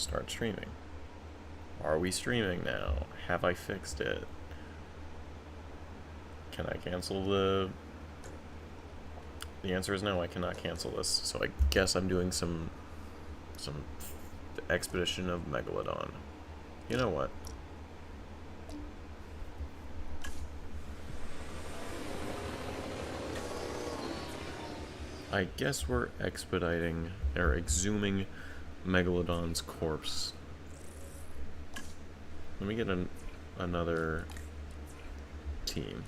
Start streaming. Are we streaming now? Have I fixed it? Can I cancel the... The answer is no, I cannot cancel this. So I guess I'm doing some expedition of Megalodon. You know what? I guess we're expediting, or exhuming Megalodon's corpse. Let me get another team.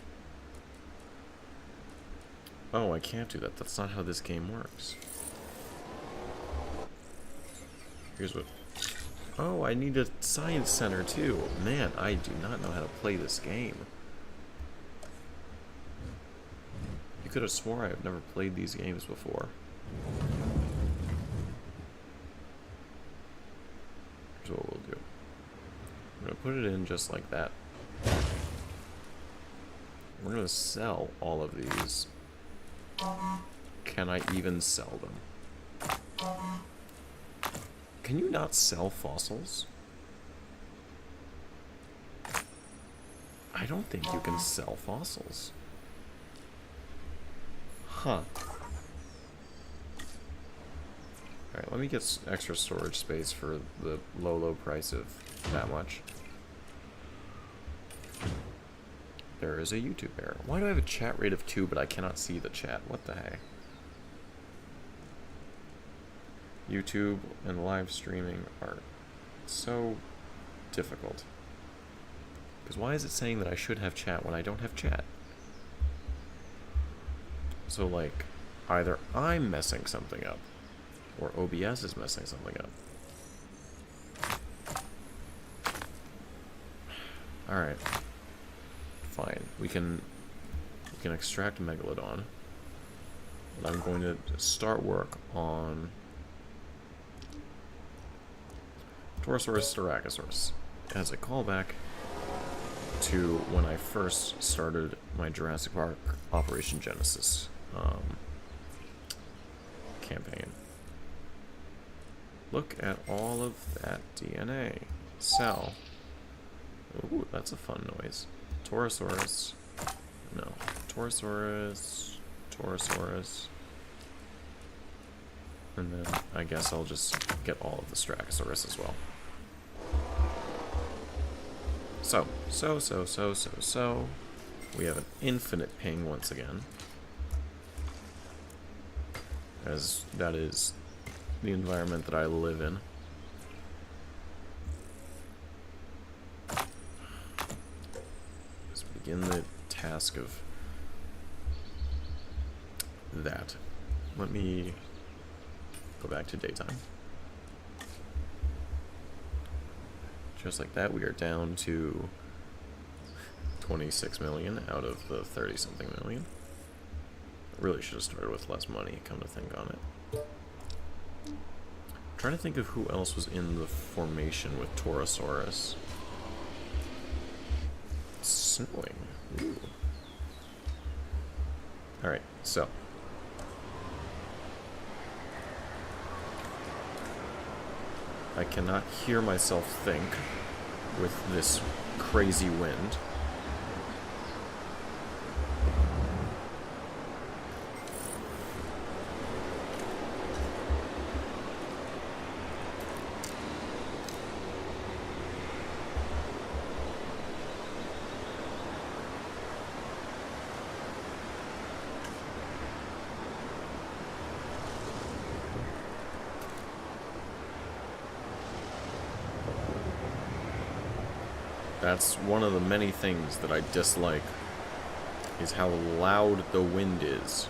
Oh, I can't do that. That's not how this game works. Here's what... Oh, I need a science center too. Man, I do not know how to play this game. You could have swore I've never played these games before. Here's what we'll do. I'm going to put it in just like that. We're going to sell all of these. Can I even sell them? Can you not sell fossils? I don't think you can sell fossils. Huh. Alright, let me get extra storage space for the low price of that much. There is a YouTube error. Why do I have a chat rate of 2 but I cannot see the chat? What the heck? YouTube and live streaming are so difficult. Because why is it saying that I should have chat when I don't have chat? So, like, either I'm messing something up, or OBS is messing something up. Alright. Fine. We can extract Megalodon. And I'm going to start work on Torosaurus Styracosaurus as a callback to when I first started my Jurassic Park Operation Genesis campaign. Look at all of that DNA. Cell. Ooh, that's a fun noise. Torosaurus. No. Torosaurus. Torosaurus. And then I guess I'll just get all of the Styracosaurus as well. So. We have an infinite ping once again. As that is the environment that I live in. Let's begin the task of that. Let me go back to daytime. Just like that, we are down to 26 million out of the 30-something million. Really should have started with less money, come to think on it. I'm trying to think of who else was in the formation with Torosaurus. It's snowing. Ooh. Alright, so. I cannot hear myself think with this crazy wind. That's one of the many things that I dislike, is how loud the wind is.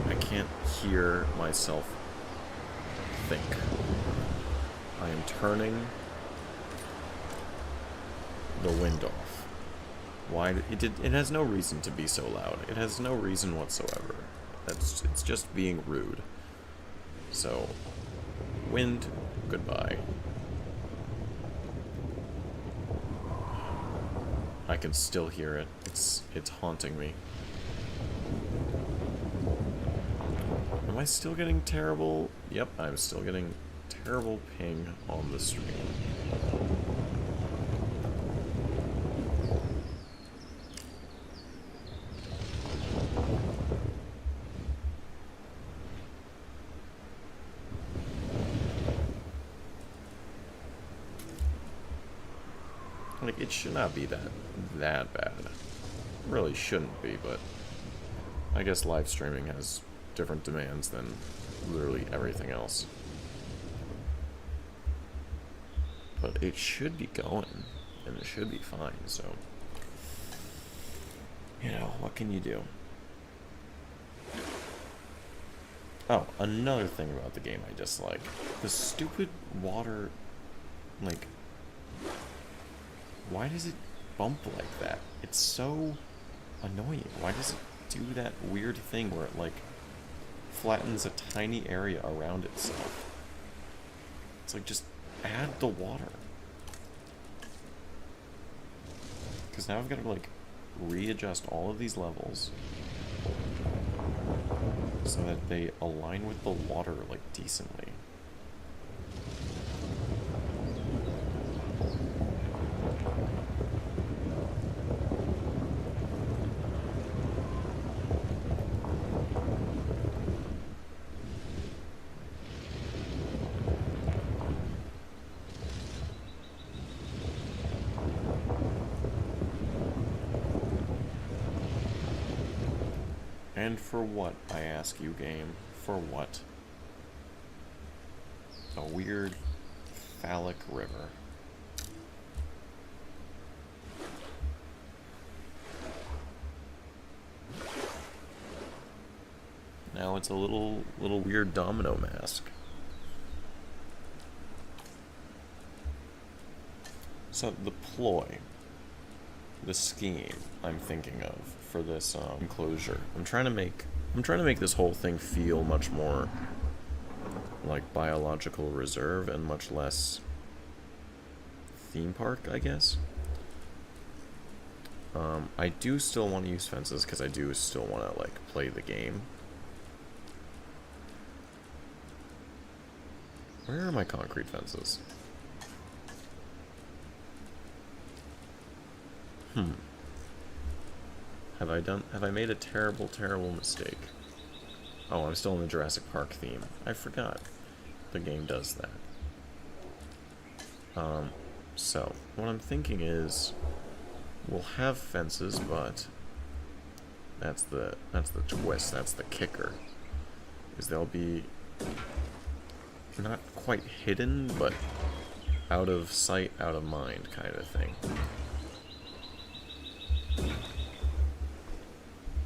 I can't hear myself think. I am turning the wind off. Why? It has no reason to be so loud. It has no reason whatsoever. It's just being rude. So, wind, goodbye. I can still hear it. It's haunting me. I'm Am I still getting terrible? Yep, I'm still getting terrible ping on the stream. Like, it should not be that bad. It really shouldn't be, but I guess live streaming has different demands than literally everything else. But it should be going, and it should be fine, so... You know, what can you do? Oh, another thing about the game I dislike. The stupid water, like... Why does it bump like that? It's so annoying. Why does it do that weird thing where it, like, flattens a tiny area around itself? It's like, just add the water. Because now I've got to, like, readjust all of these levels so that they align with the water, like, decently. And for what, I ask you, game? For what? A weird phallic river. Now it's a little weird domino mask. So the ploy, the scheme I'm thinking of for this enclosure, I'm trying to make this whole thing feel much more like biological reserve and much less theme park, I guess. I do still want to use fences because I do still want to, like, play the game. Where are my concrete fences? Have I made a terrible mistake? Oh, I'm still in the Jurassic Park theme. I forgot the game does that. So, what I'm thinking is, we'll have fences, but that's the twist, that's the kicker. Is they'll be not quite hidden, but out of sight, out of mind kind of thing.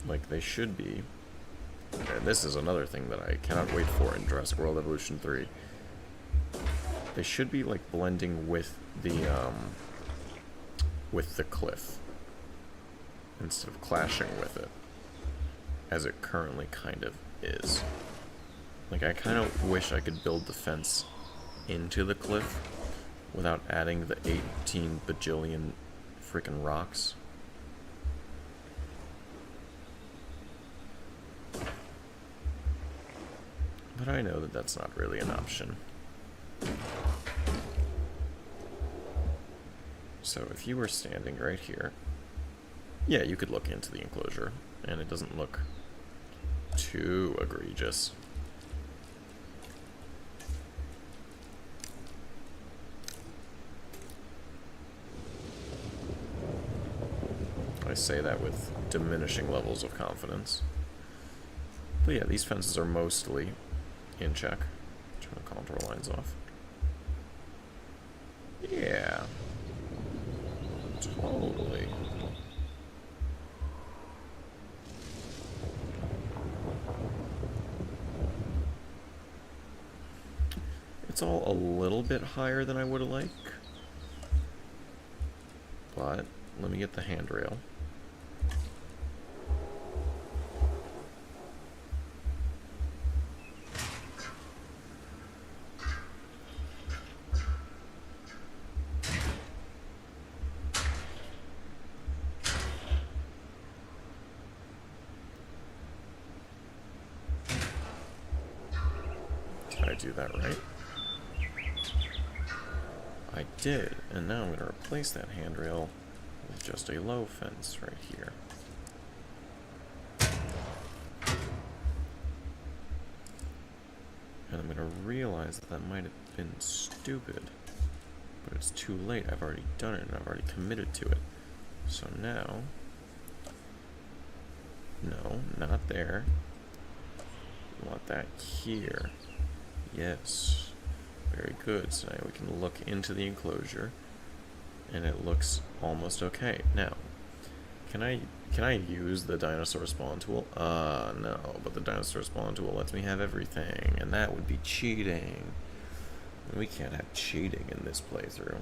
Like they should be. And this is another thing that I cannot wait for in Jurassic World Evolution 3. They should be, like, blending with the cliff instead of clashing with it, as it currently kind of is. Like, I kind of wish I could build the fence into the cliff without adding the 18 bajillion freaking rocks. But I know that that's not really an option. So if you were standing right here, yeah, you could look into the enclosure, and it doesn't look too egregious. I say that with diminishing levels of confidence. But yeah, these fences are mostly in check. Turn the contour lines off. Yeah. Totally. It's all a little bit higher than I would like. But let me get the handrail. Did I do that right? I did, and now I'm going to replace that handrail with just a low fence right here. And I'm going to realize that that might have been stupid, but it's too late. I've already done it, and I've already committed to it. So now, no, not there. We want that here. Yes. Very good. So now we can look into the enclosure, and it looks almost okay. Now, can I use the dinosaur spawn tool? No, but the dinosaur spawn tool lets me have everything, and that would be cheating. And we can't have cheating in this playthrough.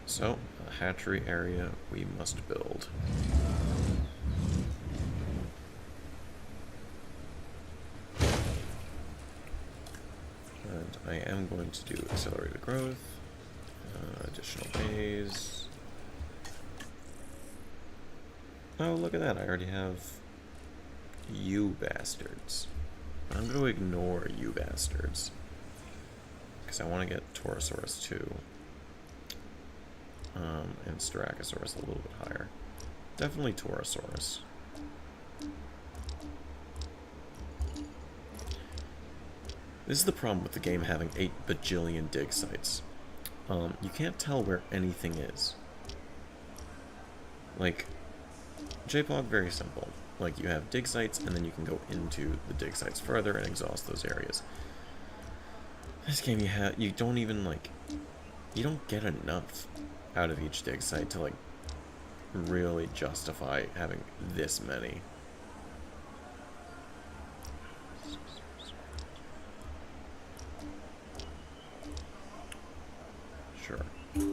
So, a hatchery area we must build. And I am going to do accelerated growth, additional bays. Oh, look at that, I already have you bastards. I'm going to ignore you bastards, because I want to get Torosaurus too, and Styracosaurus a little bit higher. Definitely Torosaurus. This is the problem with the game having 8 bajillion dig sites. You can't tell where anything is. Like, JPOG, very simple. Like, you have dig sites, and then you can go into the dig sites further and exhaust those areas. This game, you don't even, like, you don't get enough out of each dig site to, like, really justify having this many.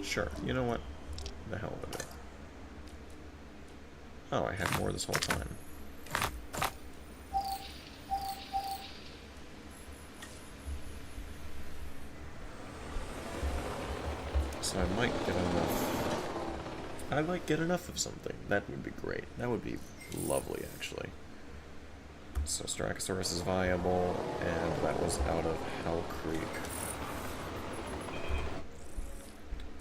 Sure, you know what? The hell with it. Oh, I had more this whole time. So I might get enough. I might get enough of something. That would be great. That would be lovely, actually. So Styracosaurus is viable, and that was out of Hell Creek.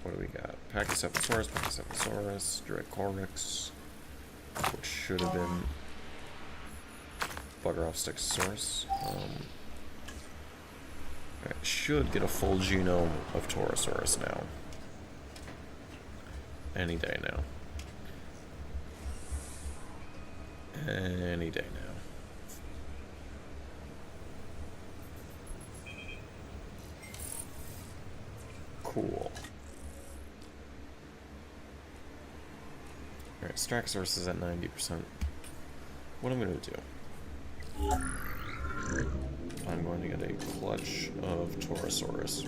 What do we got? Pachycephalosaurus, Dracoryx, which should have been Bugger Off Stichosaurus. I should get a full genome of Torosaurus now. Any day now. Any day now. Cool. Alright, Styracosaurus is at 90%. What I'm going to do, I'm going to get a clutch of Torosaurus.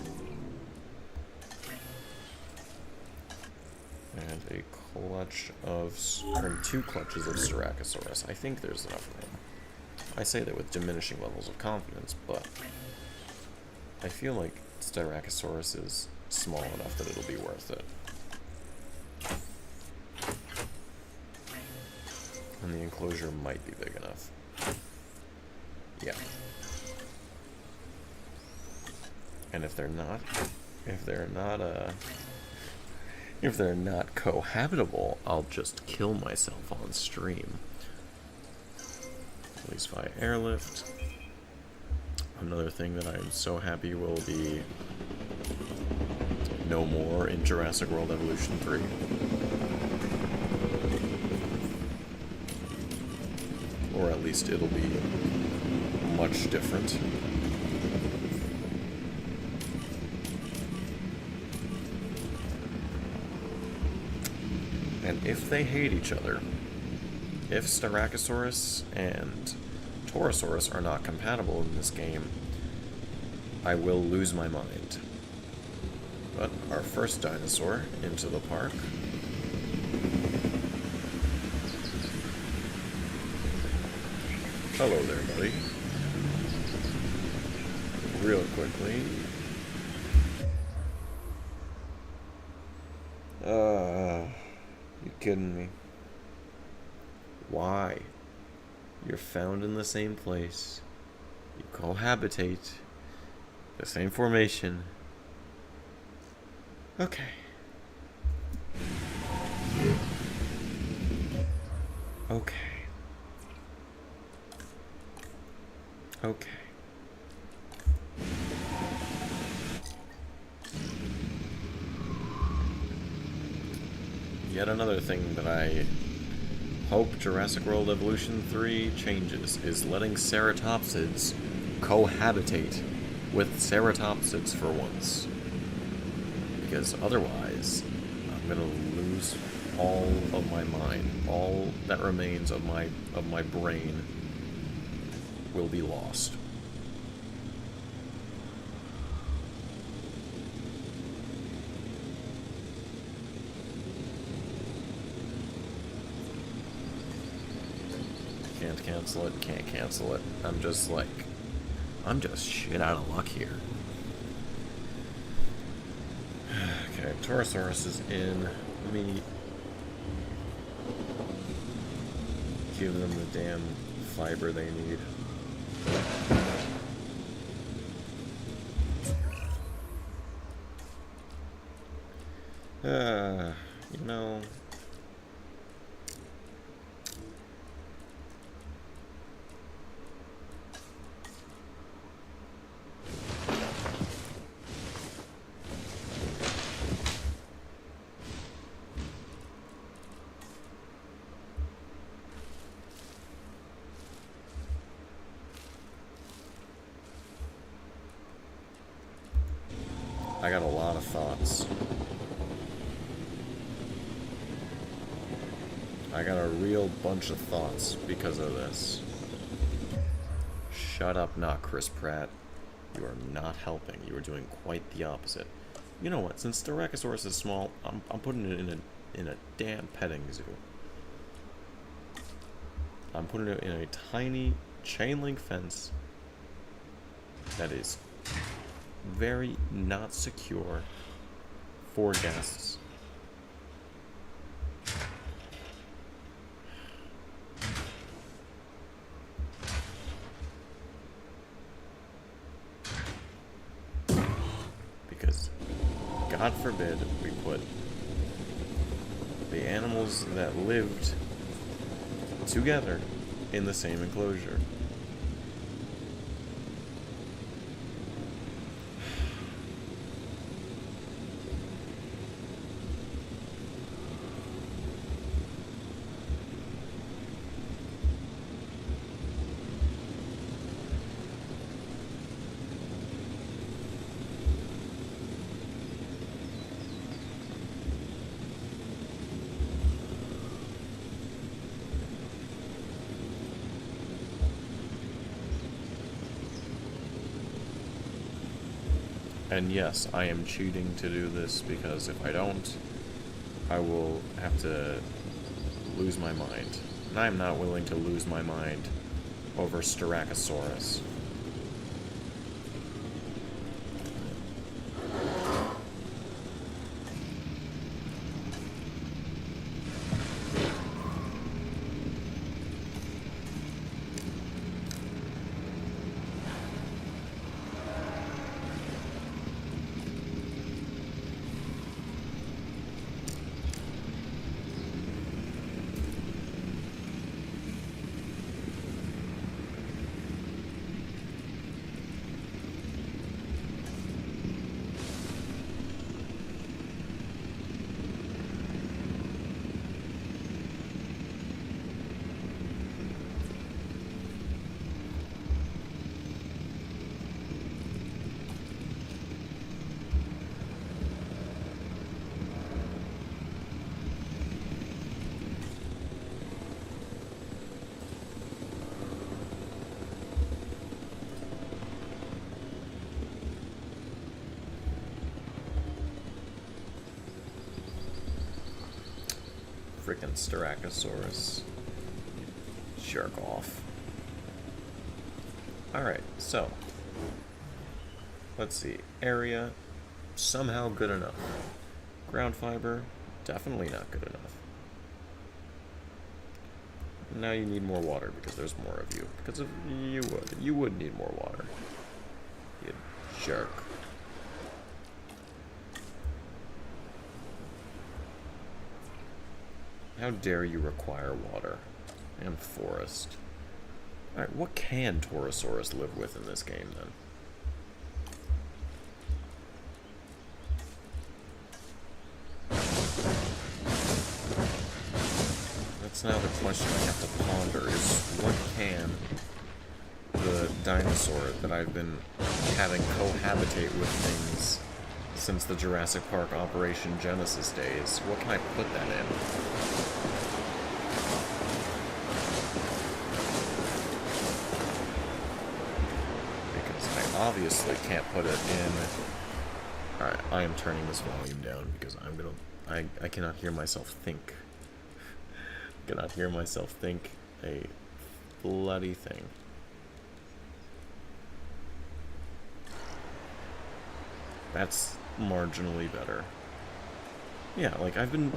And a clutch of, or 2 clutches of Styracosaurus. I think there's enough room. I say that with diminishing levels of confidence, but I feel like Styracosaurus is small enough that it'll be worth it. And the enclosure might be big enough. Yeah. And if they're not cohabitable, I'll just kill myself on stream. Release via airlift. Another thing that I'm so happy will be no more in Jurassic World Evolution 3. Or at least it'll be much different. And if they hate each other, if Styracosaurus and Torosaurus are not compatible in this game, I will lose my mind. But our first dinosaur into the park. Hello there, buddy. Real quickly. You kidding me? Why? You're found in the same place. You cohabitate. The same formation. Okay. Okay. Okay. Yet another thing that I hope Jurassic World Evolution 3 changes is letting ceratopsids cohabitate with ceratopsids for once. Because otherwise, I'm gonna lose all of my mind. All that remains of my brain will be lost. Can't cancel it, can't cancel it. I'm just shit out of luck here. Okay, Torosaurus is in. Let me give them the damn fiber they need. You know... I got a lot of thoughts. I got a real bunch of thoughts because of this. Shut up, not Chris Pratt. You are not helping. You are doing quite the opposite. You know what? Since Styracosaurus is small, I'm putting it in a damn petting zoo. I'm putting it in a tiny chain link fence that is very not secure for guests. Because God forbid we put the animals that lived together in the same enclosure. And yes, I am cheating to do this because if I don't, I will have to lose my mind. And I'm not willing to lose my mind over Styracosaurus. Frickin' Styracosaurus. Jerk off. Alright, so. Let's see. Area. Somehow good enough. Ground fiber. Definitely not good enough. Now you need more water because there's more of you. Because of you would. You would need more water. You jerk. How dare you require water and forest? Alright, what can Torosaurus live with in this game then? That's now the question I have to ponder is what can the dinosaur that I've been having cohabitate with things since the Jurassic Park Operation Genesis days, what can I put that in? Because I obviously can't put it in... Alright, I am turning this volume down because I'm gonna... I cannot hear myself think. I cannot hear myself think a bloody thing. That's marginally better. Yeah, like I've been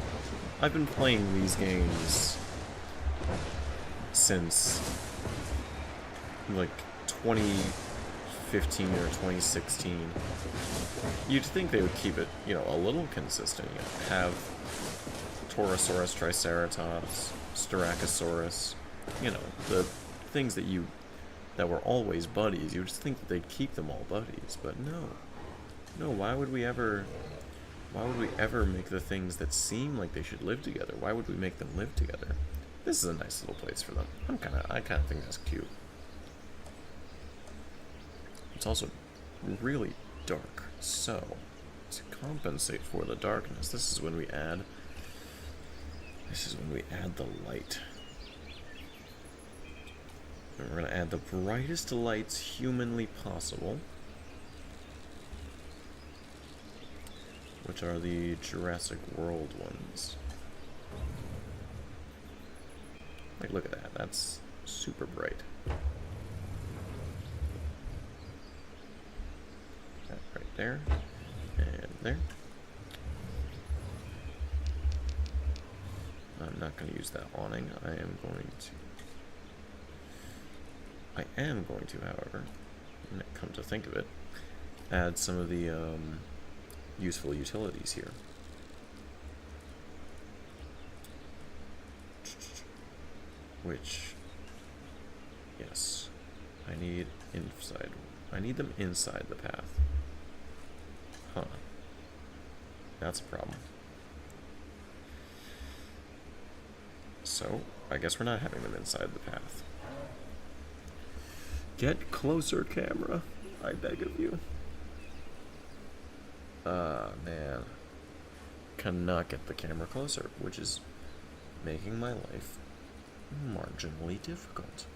playing these games since like 2015 or 2016. You'd think they would keep it, you know, a little consistent. You know, have Torosaurus, Triceratops, Styracosaurus, you know, the things that were always buddies. You would just think that they'd keep them all buddies, but no. No, why would we ever make the things that seem like they should live together? Why would we make them live together? This is a nice little place for them. I kinda think that's cute. It's also really dark, so to compensate for the darkness, this is when we add the light. And we're gonna add the brightest lights humanly possible, which are the Jurassic World ones. Like, look at that. That's super bright. That right there. And there. I'm not going to use that awning. I am going to, however, come to think of it, add some of the, useful utilities here. Which, yes, I need them inside the path. Huh. That's a problem. So, I guess we're not having them inside the path. Get closer, camera. I beg of you. Man. Cannot get the camera closer, which is making my life marginally difficult.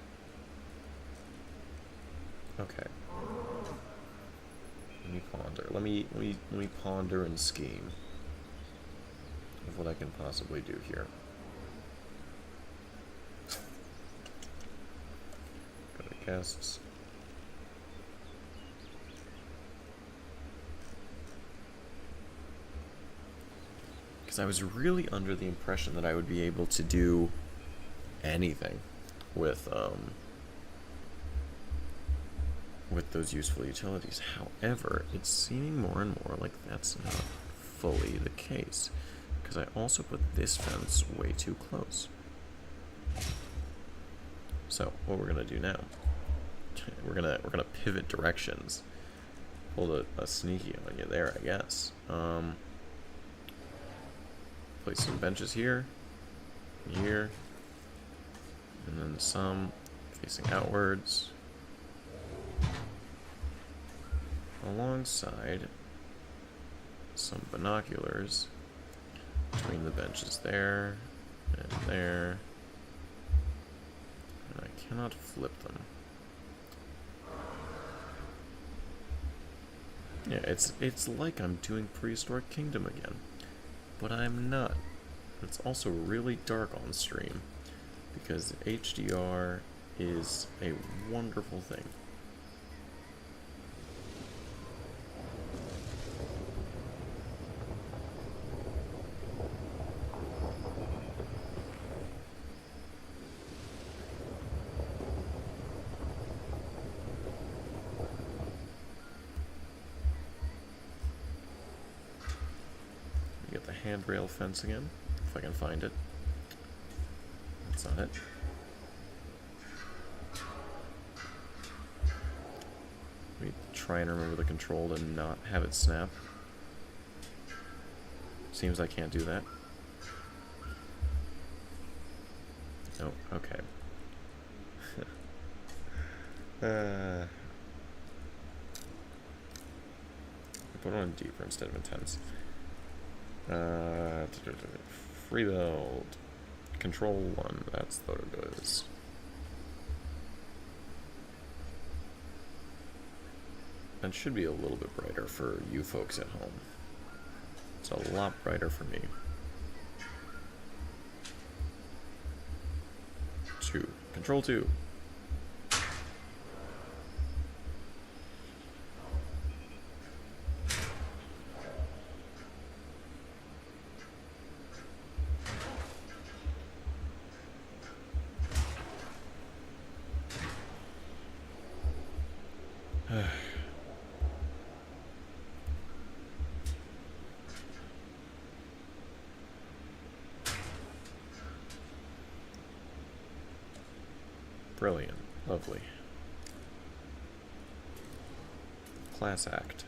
Okay. Let me ponder. Let me ponder and scheme of what I can possibly do here. Go to guests. Because I was really under the impression that I would be able to do anything with those useful utilities. However, it's seeming more and more like that's not fully the case, because I also put this fence way too close. So what we're gonna do now, we're gonna pivot directions. Pull a sneaky on you there, I guess. Place some benches here, and then some facing outwards, alongside some binoculars between the benches there and there, and I cannot flip them. Yeah, it's like I'm doing Prehistoric Kingdom again. But I'm not. It's also really dark on stream, because HDR is a wonderful thing. handrail fence again, if I can find it. That's not it. Let me try and remember the control to not have it snap. Seems I can't do that. Oh, okay. Put it on deeper instead of intense. Free build. Control 1, that's what it is. That should be a little bit brighter for you folks at home. It's a lot brighter for me. 2. Control 2. Brilliant. Lovely. Class act.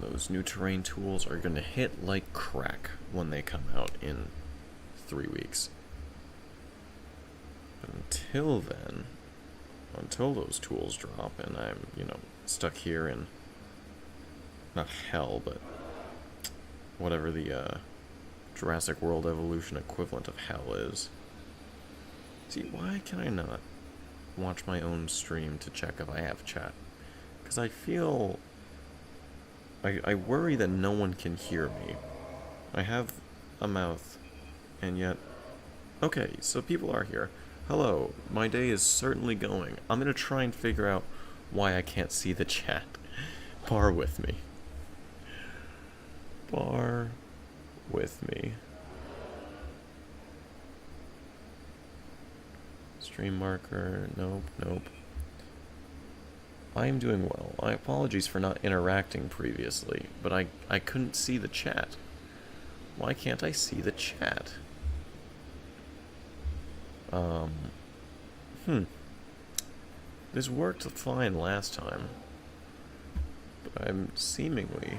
Those new terrain tools are going to hit like crack when they come out in 3 weeks. Until then, until those tools drop and I'm, stuck here in, not hell, but whatever the Jurassic World evolution equivalent of hell is. See, why can I not watch my own stream to check if I have chat? Because I feel, I worry that no one can hear me. I have a mouth, and yet, okay, so people are here. Hello, my day is certainly going. I'm gonna try and figure out why I can't see the chat. Bar with me. Bar with me. Stream marker, nope. I am doing well. My apologies for not interacting previously, but I couldn't see the chat. Why can't I see the chat? This worked fine last time, but I'm seemingly...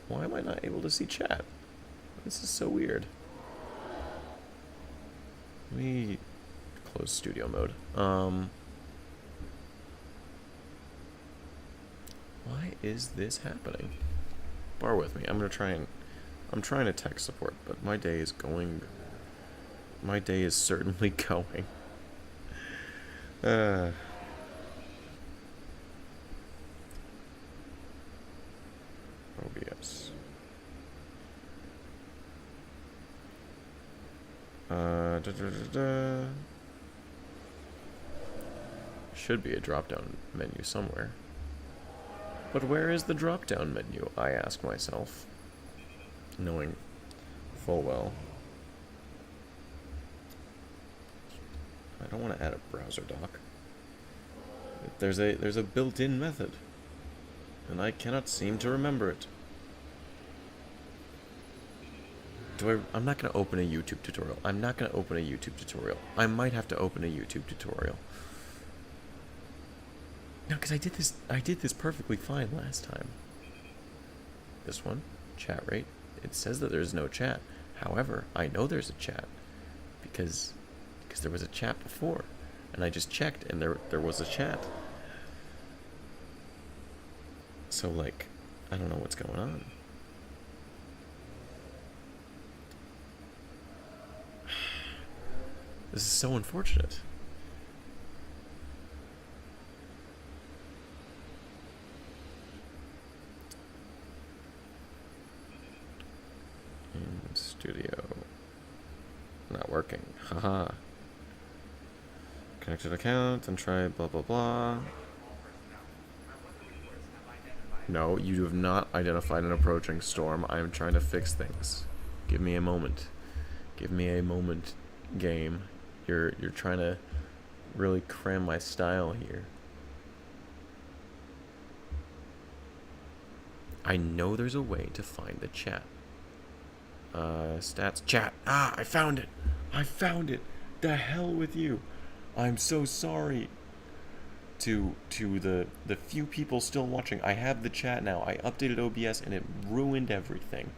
Why am I not able to see chat? This is so weird. Let me close studio mode. Why is this happening? Bar with me. I'm trying to tech support, but my day is going... My day is certainly going. OBS. Should be a drop-down menu somewhere. But where is the drop-down menu, I ask myself, knowing full well. I don't want to add a browser dock. There's a built-in method, and I cannot seem to remember it. I'm not going to open a YouTube tutorial. I'm not going to open a YouTube tutorial. I might have to open a YouTube tutorial. No, because I did this perfectly fine last time. This one, chat rate. It says that there's no chat. However, I know there's a chat because there was a chat before, and I just checked, and there was a chat. So, like, I don't know what's going on. This is so unfortunate. In studio. Not working. Haha. Connected account and try blah blah blah. No, you have not identified an approaching storm. I am trying to fix things. Give me a moment. Give me a moment, game. You're trying to really cram my style here. I know there's a way to find the chat. Stats. Chat. Ah, I found it. I found it. The hell with you. I'm so sorry. To the few people still watching, I have the chat now. I updated OBS and it ruined everything.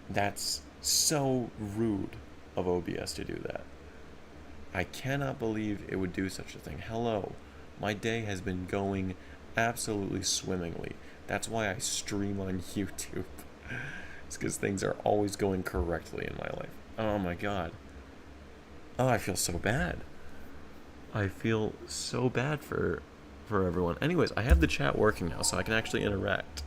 That's so rude of OBS to do that. I cannot believe it would do such a thing. Hello. My day has been going absolutely swimmingly. That's why I stream on YouTube. It's because things are always going correctly in my life. Oh my god. Oh, I feel so bad. I feel so bad for everyone. Anyways, I have the chat working now, so I can actually interact.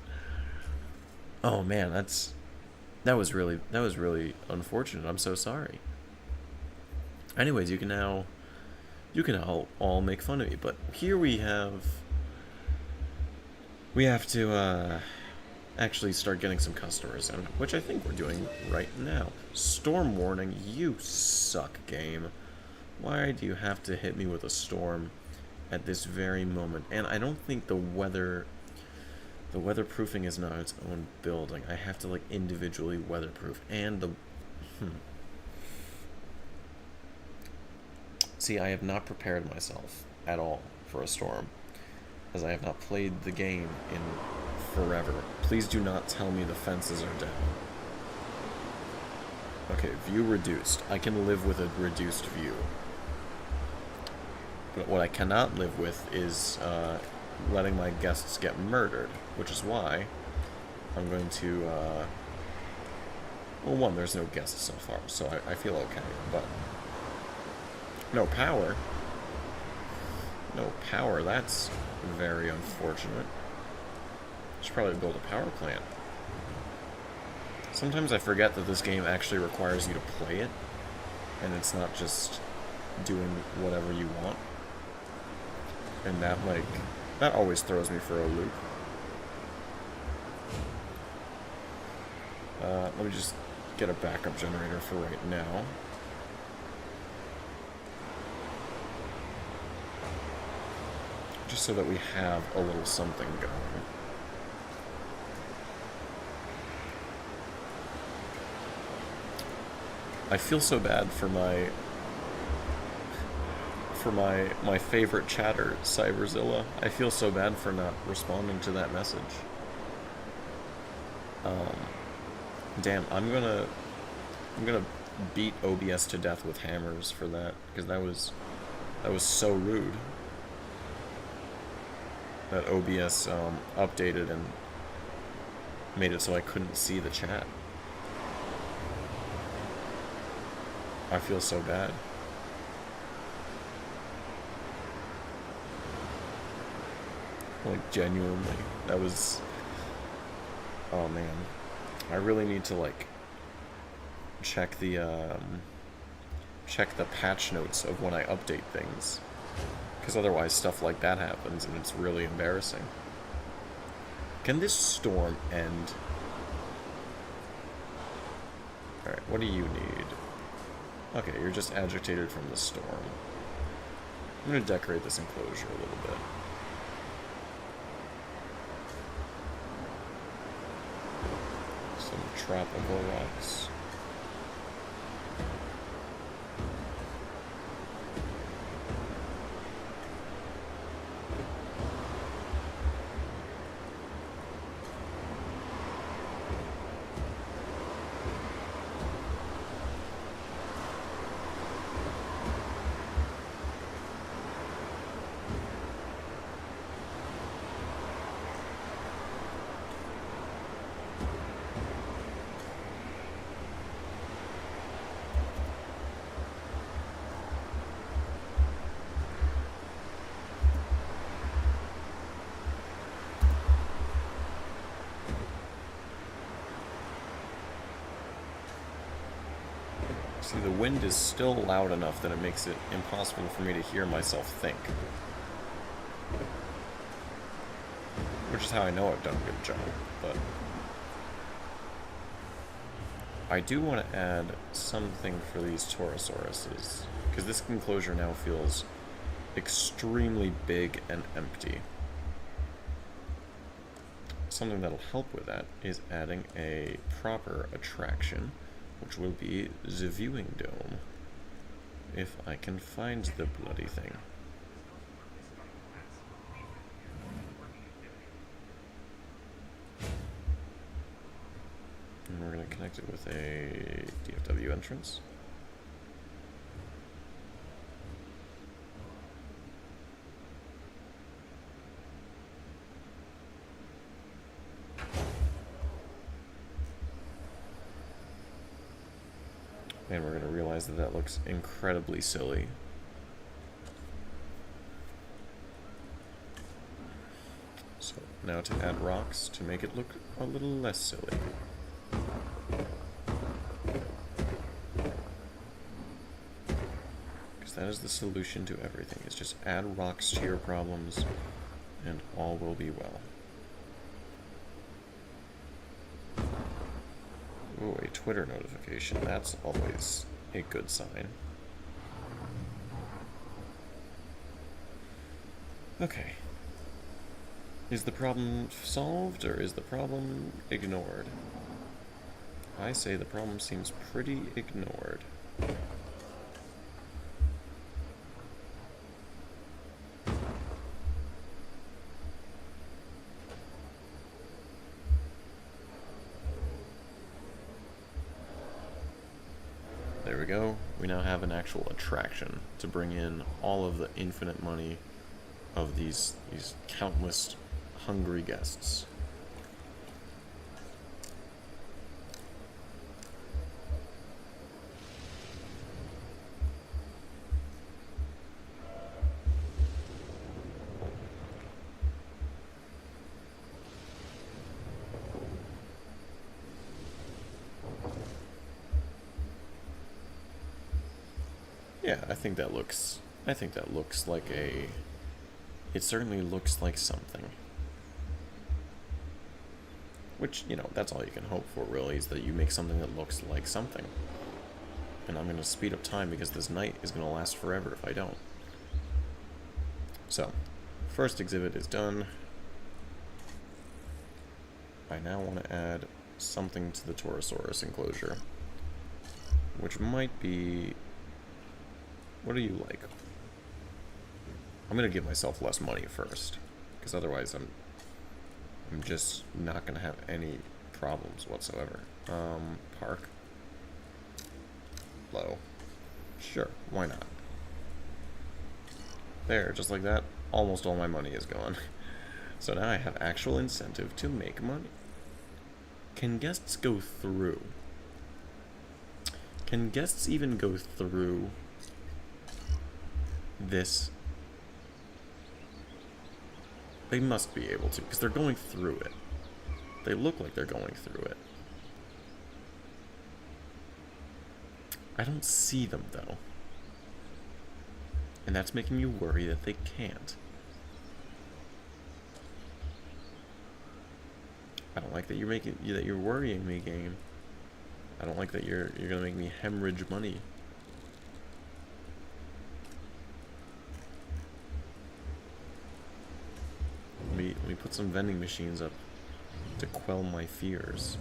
Oh man, that was really unfortunate. I'm so sorry. Anyways, you can all make fun of me, but here we have to actually start getting some customers in, which I think we're doing right now. Storm warning, you suck, game. Why do you have to hit me with a storm at this very moment? And I don't think the weatherproofing is not its own building. I have to like individually weatherproof, and the See, I have not prepared myself at all for a storm, as I have not played the game in forever. Please do not tell me the fences are down. Okay, view reduced. I can live with a reduced view. But what I cannot live with is letting my guests get murdered, which is why I'm going to... well, one, there's no guests so far, so I feel okay, but... No power? No power, that's very unfortunate. Should probably build a power plant. Sometimes I forget that this game actually requires you to play it, and it's not just doing whatever you want. And that always throws me for a loop. Let me just get a backup generator for right now. Just so that we have a little something going. I feel so bad for my favorite chatter, Cyberzilla. I feel so bad for not responding to that message. Damn, I'm gonna beat OBS to death with hammers for that, because that was so rude. That OBS updated and made it so I couldn't see the chat. I feel so bad. Like, genuinely. That was... Oh, man. I really need to, like, check the patch notes of when I update things. Because otherwise stuff like that happens, and it's really embarrassing. Can this storm end? Alright, what do you need? Okay, you're just agitated from the storm. I'm gonna decorate this enclosure a little bit. Some tropical rocks. See, the wind is still loud enough that it makes it impossible for me to hear myself think. Which is how I know I've done a good job, but I do want to add something for these Taurosauruses, because this enclosure now feels extremely big and empty. Something that'll help with that is adding a proper attraction, which will be the viewing dome. If I can find the bloody thing. And we're going to connect it with a DFW entrance. And we're going to realize that that looks incredibly silly. So now to add rocks to make it look a little less silly. Because that is the solution to everything, is just add rocks to your problems and all will be well. Ooh, a Twitter notification. That's always a good sign. Okay. Is the problem solved, or is the problem ignored? I say the problem seems pretty ignored. There we go. We now have an actual attraction to bring in all of the infinite money of these countless hungry guests. Yeah, I think that looks like a... It certainly looks like something. Which, you know, that's all you can hope for, really, is that you make something that looks like something. And I'm going to speed up time because this night is going to last forever if I don't. So, first exhibit is done. I now want to add something to the Torosaurus enclosure. Which might be... What do you like? I'm going to give myself less money first. Because otherwise I'm just not going to have any problems whatsoever. Park. Low. Sure, why not? There, just like that, almost all my money is gone. So now I have actual incentive to make money. Can guests go through? Can guests even go through this? They must be able to, because they're going through it. They look like they're going through it. I don't see them, though. And that's making me worry that they can't. I don't like that you're worrying me, game. I don't like that you're gonna make me hemorrhage money. Let me put some vending machines up to quell my fears.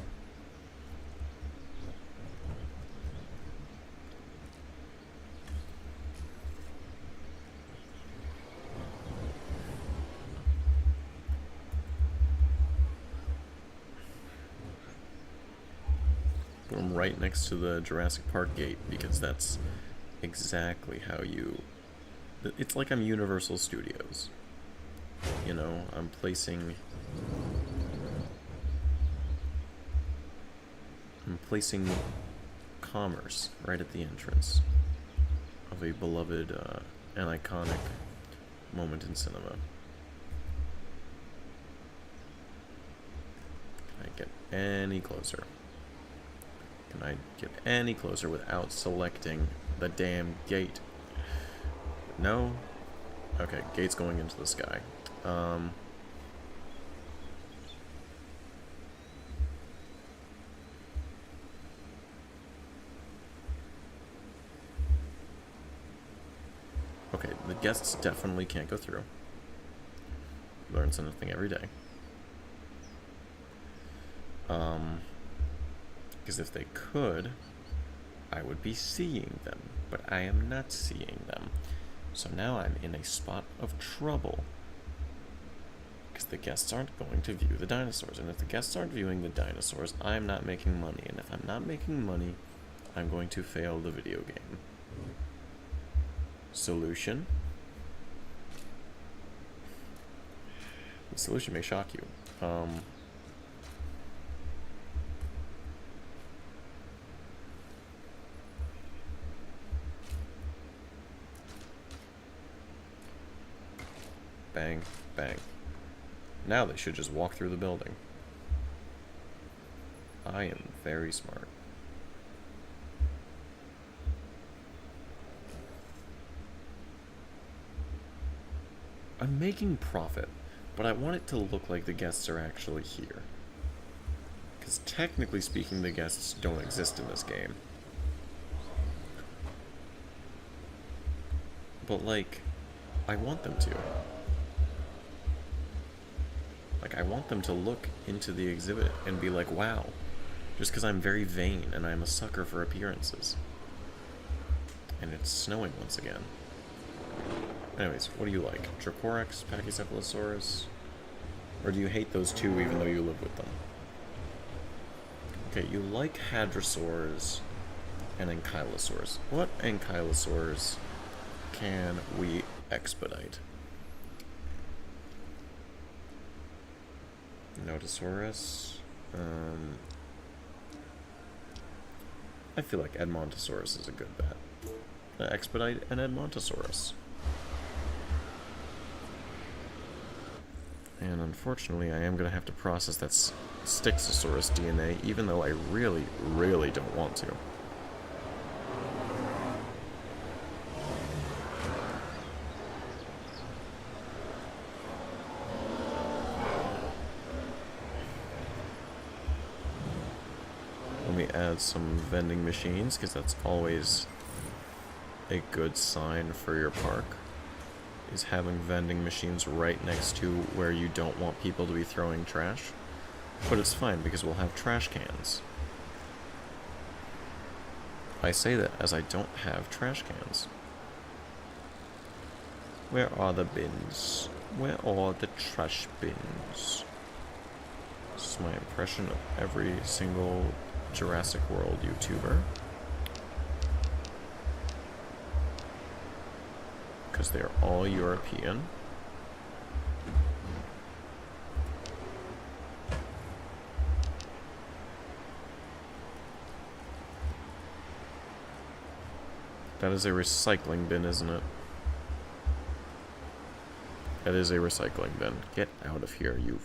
Put them right next to the Jurassic Park gate, because that's exactly how you... It's like I'm Universal Studios. You know, I'm placing commerce right at the entrance of a beloved and iconic moment in cinema. Can I get any closer? Can I get any closer without selecting the damn gate? No? Okay, gate's going into the sky. guests definitely can't go through. Learn something every day. Because if they could, I would be seeing them, but I am not seeing them. So now I'm in a spot of trouble. Because the guests aren't going to view the dinosaurs. And if the guests aren't viewing the dinosaurs, I'm not making money. And if I'm not making money, I'm going to fail the video game. Solution? The solution may shock you. Bang, bang. Now they should just walk through the building. I am very smart. I'm making profit, but I want it to look like the guests are actually here. Because technically speaking, the guests don't exist in this game. But, like, I want them to. Like, I want them to look into the exhibit and be like, wow. Just because I'm very vain and I'm a sucker for appearances. And it's snowing once again. Anyways, what do you like? Dracorax, Pachycephalosaurus? Or do you hate those two even though you live with them? Okay, you like hadrosaurs and ankylosaurs. What ankylosaurs can we expedite? Notosaurus. I feel like Edmontosaurus is a good bet. Expedite an Edmontosaurus. And unfortunately, I am going to have to process that Styxosaurus DNA, even though I really, really don't want to. Let me add some vending machines, because that's always a good sign for your park, is having vending machines right next to where you don't want people to be throwing trash. But it's fine, because we'll have trash cans. I say that as I don't have trash cans. Where are the bins? Where are the trash bins? This is my impression of every single Jurassic World YouTuber. Because they're all European. That is a recycling bin, isn't it? That is a recycling bin. Get out of here, you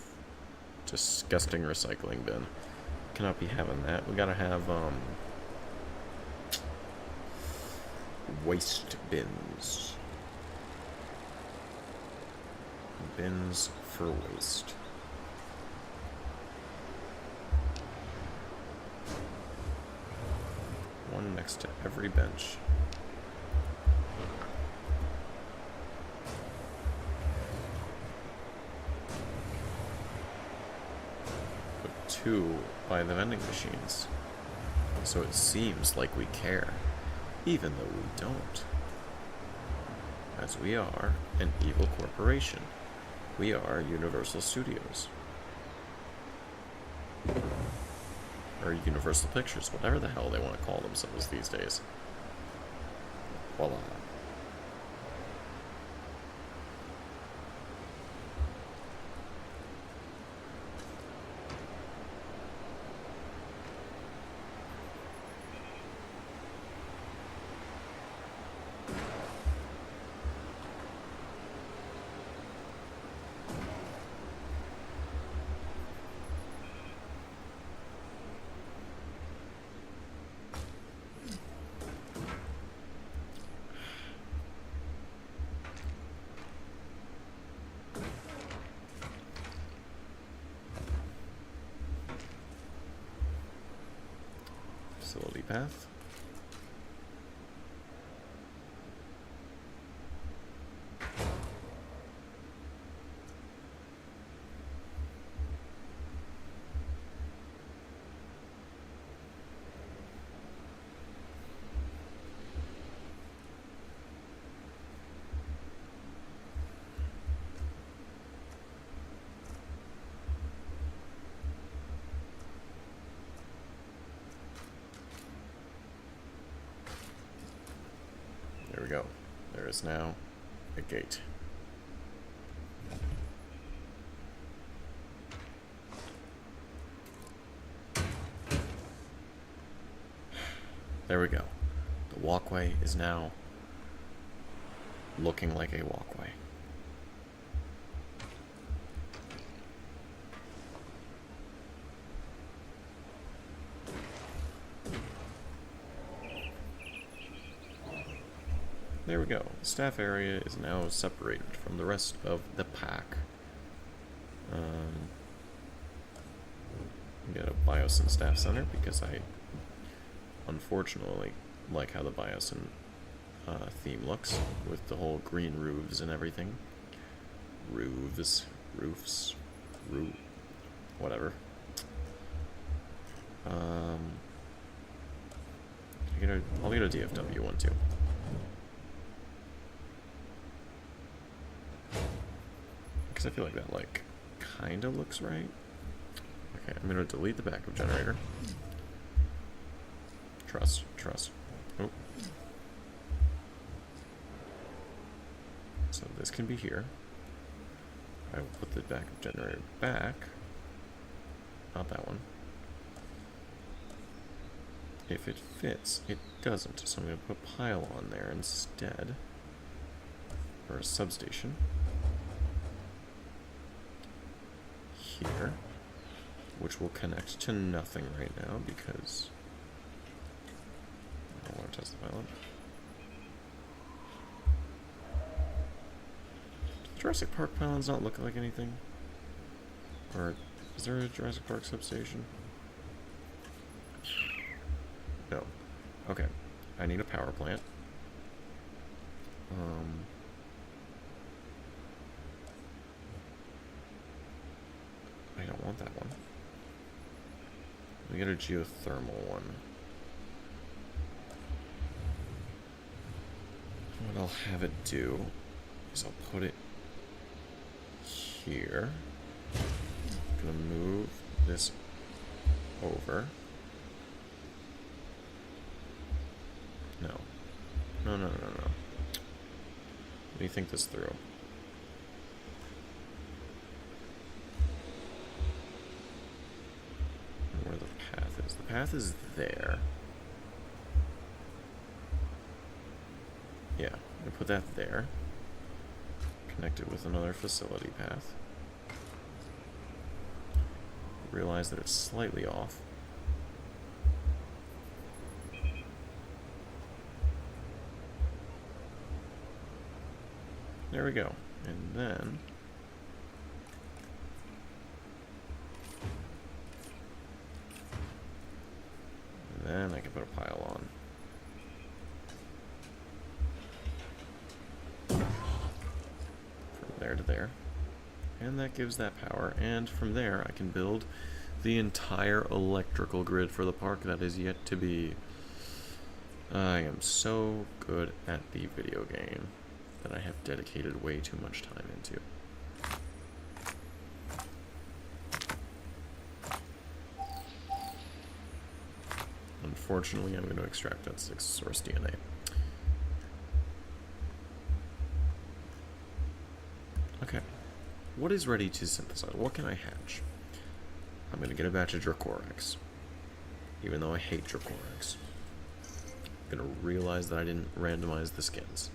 disgusting recycling bin. Cannot be having that. We gotta have, waste bins. Bins for waste. One next to every bench. Put two by the vending machines. So it seems like we care, even though we don't. As we are an evil corporation. We are Universal Studios. Or Universal Pictures, whatever the hell they want to call themselves these days. Voila. Facility path. go. There is now a gate. There we go. The walkway is now looking like a walkway. There we go. The staff area is now separated from the rest of the pack. Get a Biosyn staff center because I unfortunately like how the Biosyn theme looks with the whole green roofs and everything. Roofs, whatever. I'll get a DFW one too. Because I feel like that, like, kind of looks right. Okay, I'm going to delete the backup generator. Trust. Oh. So this can be here. I will put the backup generator back. Not that one. If it fits, it doesn't. So I'm going to put a pile on there instead. Or a substation. Here, which will connect to nothing right now because I don't want to test the pylon. Does Jurassic Park pylons not look like anything? Or is there a Jurassic Park substation? No. Okay. I need a power plant. I don't want that one. We get a geothermal one. What I'll have it do is I'll put it here. I'm gonna move this over. No. No. Let me think this through. Where the path is. The path is there. Yeah, I put that there. Connect it with another facility path. Realize that it's slightly off. There we go. And then I can put a pile on. From there to there. And that gives that power. And from there I can build the entire electrical grid for the park that is yet to be. I am so good at the video game that I have dedicated way too much time into. Unfortunately, I'm going to extract that 6 source DNA. Okay. What is ready to synthesize? What can I hatch? I'm going to get a batch of Dracorax. Even though I hate Dracorax. I'm going to realize that I didn't randomize the skins.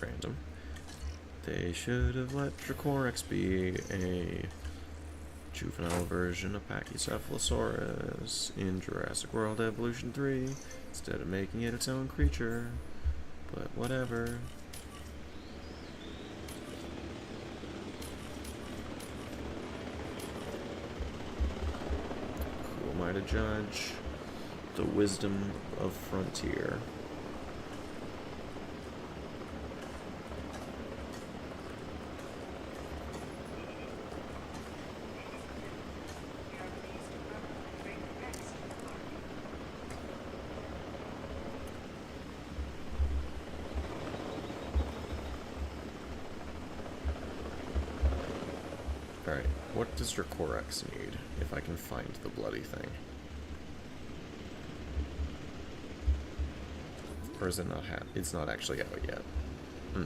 Random. They should have let Dracorax be a juvenile version of Pachycephalosaurus in Jurassic World Evolution 3 instead of making it its own creature. But whatever. Who am I to judge the wisdom of Frontier? Alright, What does Dracorex need, if I can find the bloody thing? Or is it not it's not actually out yet. Hmm.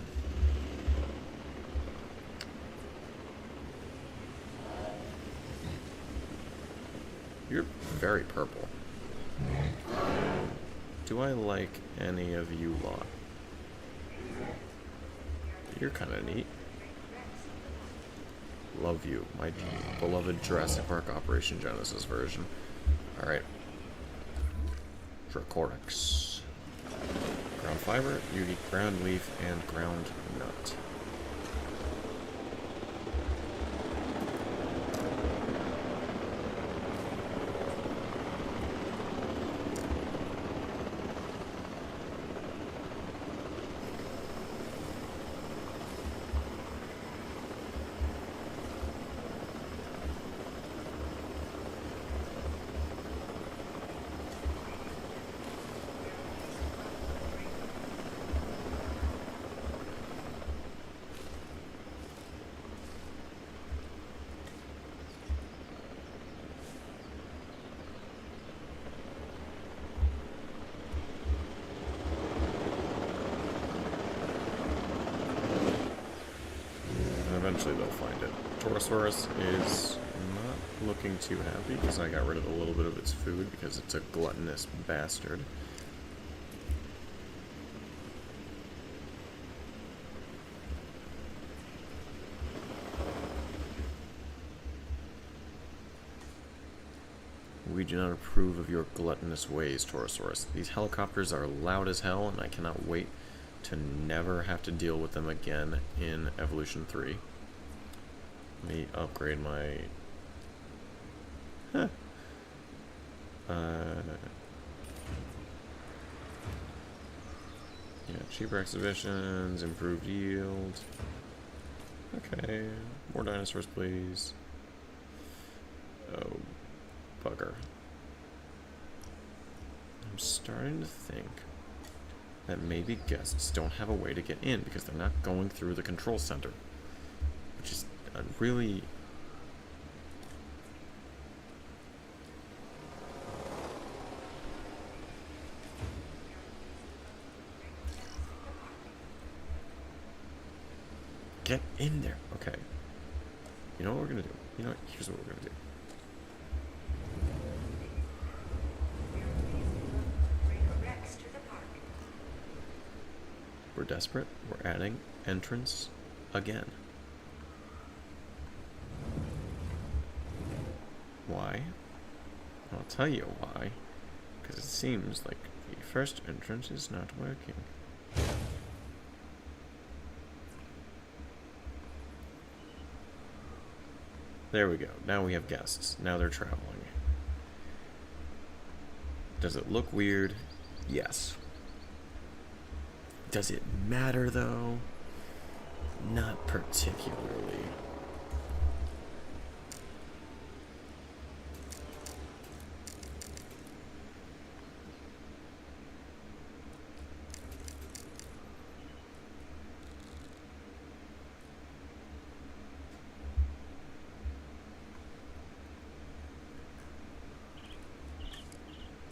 You're very purple. Do I like any of you lot? You're kind of neat. Love you, my beloved Jurassic Park Operation Genesis version. Alright. Dracorex. Ground fiber, you eat ground leaf and ground nut. Eventually they'll find it. Torosaurus is not looking too happy because I got rid of a little bit of its food because it's a gluttonous bastard. We do not approve of your gluttonous ways, Torosaurus. These helicopters are loud as hell, and I cannot wait to never have to deal with them again in Evolution 3. Let me upgrade my... Huh. Yeah, cheaper exhibitions, improved yield. Okay, more dinosaurs, please. Oh, bugger. I'm starting to think that maybe guests don't have a way to get in because they're not going through the control center, which is really... Get in there. Okay. You know what we're gonna do? You know what? Here's what we're gonna do. We're desperate. We're adding entrance again. Why? I'll tell you why. Because it seems like the first entrance is not working. There we go. Now we have guests. Now they're traveling. Does it look weird? Yes. Does it matter, though? Not particularly.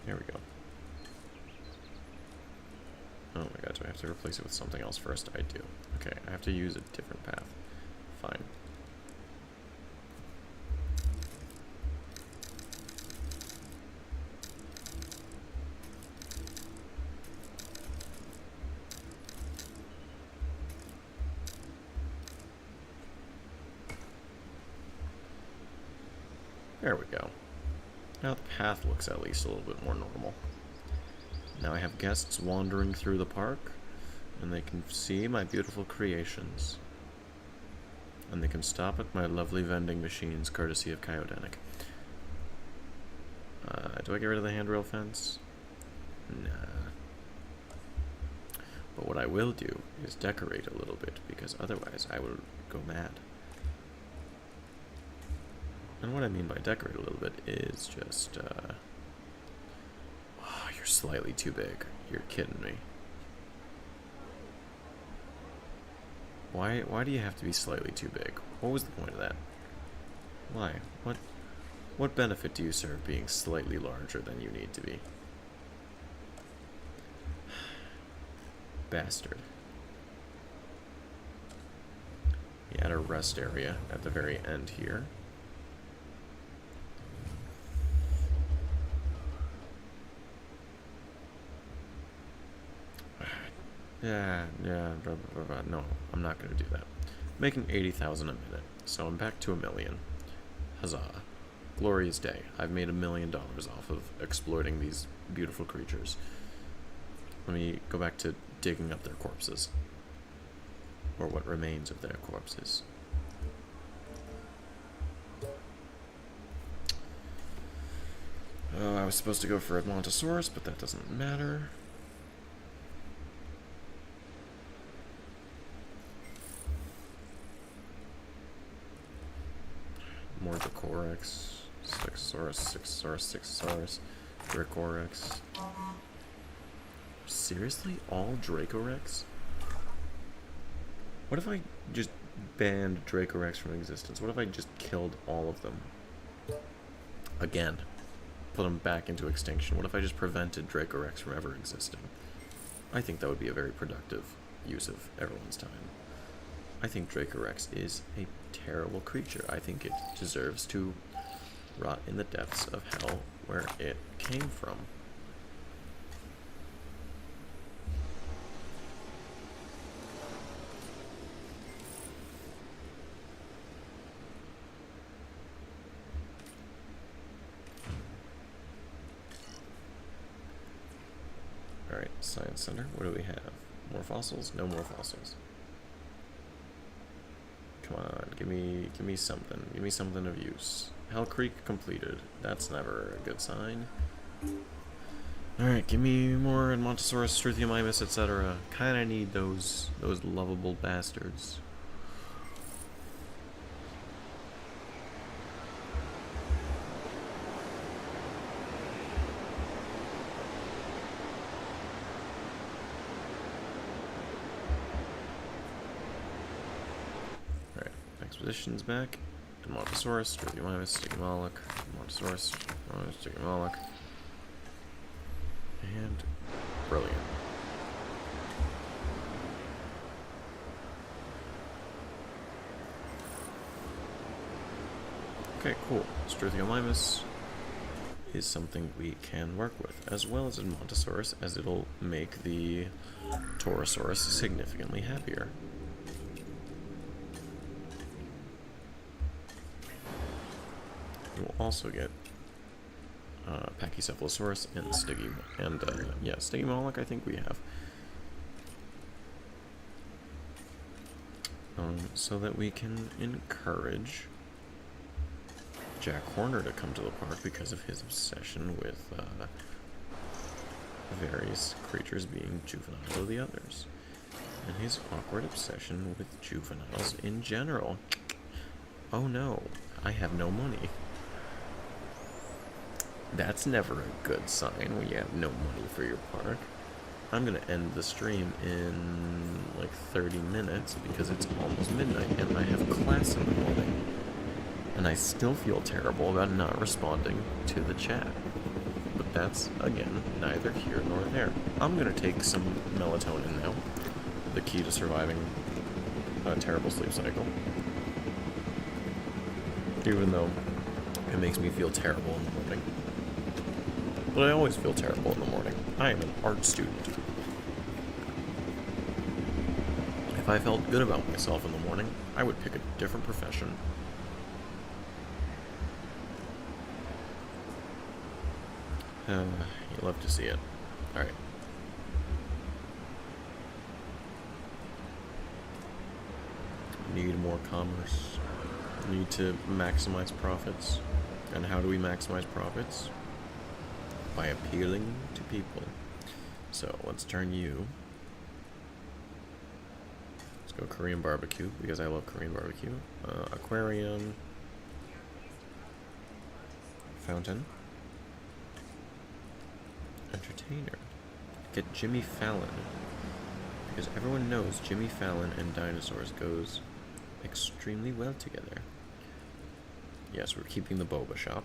There we go. Oh my god, do I have to replace it with something else first? I do. Okay, I have to use a different path. Fine. There we go. Now the path looks at least a little bit more normal. Now I have guests wandering through the park, and they can see my beautiful creations. And they can stop at my lovely vending machines, courtesy of Kyodenic. Do I get rid of the handrail fence? Nah. But what I will do is decorate a little bit, because otherwise I will go mad. And what I mean by decorate a little bit is just, oh, you're slightly too big. You're kidding me. Why do you have to be slightly too big? What was the point of that? Why? What benefit do you serve being slightly larger than you need to be? Bastard. He had a rest area at the very end here. Yeah, no, I'm not going to do that. Making 80,000 a minute, so I'm back to $1 million. Huzzah. Glorious day. I've made $1 million off of exploiting these beautiful creatures. Let me go back to digging up their corpses. Or what remains of their corpses. Oh, I was supposed to go for Edmontosaurus, but that doesn't matter. More Dracorex, Sixosaurus, Dracorex. Seriously? All Dracorex? What if I just banned Dracorex from existence? What if I just killed all of them? Again. Put them back into extinction. What if I just prevented Dracorex from ever existing? I think that would be a very productive use of everyone's time. I think Dracorex is a terrible creature. I think it deserves to rot in the depths of hell where it came from. Alright, Science Center. What do we have? More fossils? No more fossils. Come on, give me something. Give me something of use. Hell Creek completed. That's never a good sign. Alright, give me more Edmontosaurus, Struthiomimus, etc. Kinda need those lovable bastards. Exposition's back. Edmontosaurus, Struthiomimus, Stygimoloch, Edmontosaurus, Stygimoloch. And brilliant. Okay, cool. Struthiomimus is something we can work with, as well as Edmontosaurus, as it'll make the Torosaurus significantly happier. We'll also get Pachycephalosaurus and Stygimoloch I think we have. So that we can encourage Jack Horner to come to the park because of his obsession with various creatures being juvenile to the others. And his awkward obsession with juveniles in general. Oh no, I have no money. That's never a good sign when you have no money for your park. I'm gonna end the stream in like 30 minutes because it's almost midnight and I have class in the morning. And I still feel terrible about not responding to the chat. But that's, again, neither here nor there. I'm gonna take some melatonin now. The key to surviving a terrible sleep cycle. Even though it makes me feel terrible in the morning. But I always feel terrible in the morning. I am an art student. If I felt good about myself in the morning, I would pick a different profession. You love to see it. Alright. Need more commerce. Need to maximize profits. And how do we maximize profits? By appealing to people. So let's turn you. Let's go Korean barbecue because I love Korean barbecue. Aquarium. Fountain. Entertainer. Get Jimmy Fallon. Because everyone knows Jimmy Fallon and dinosaurs goes extremely well together. Yes, we're keeping the boba shop.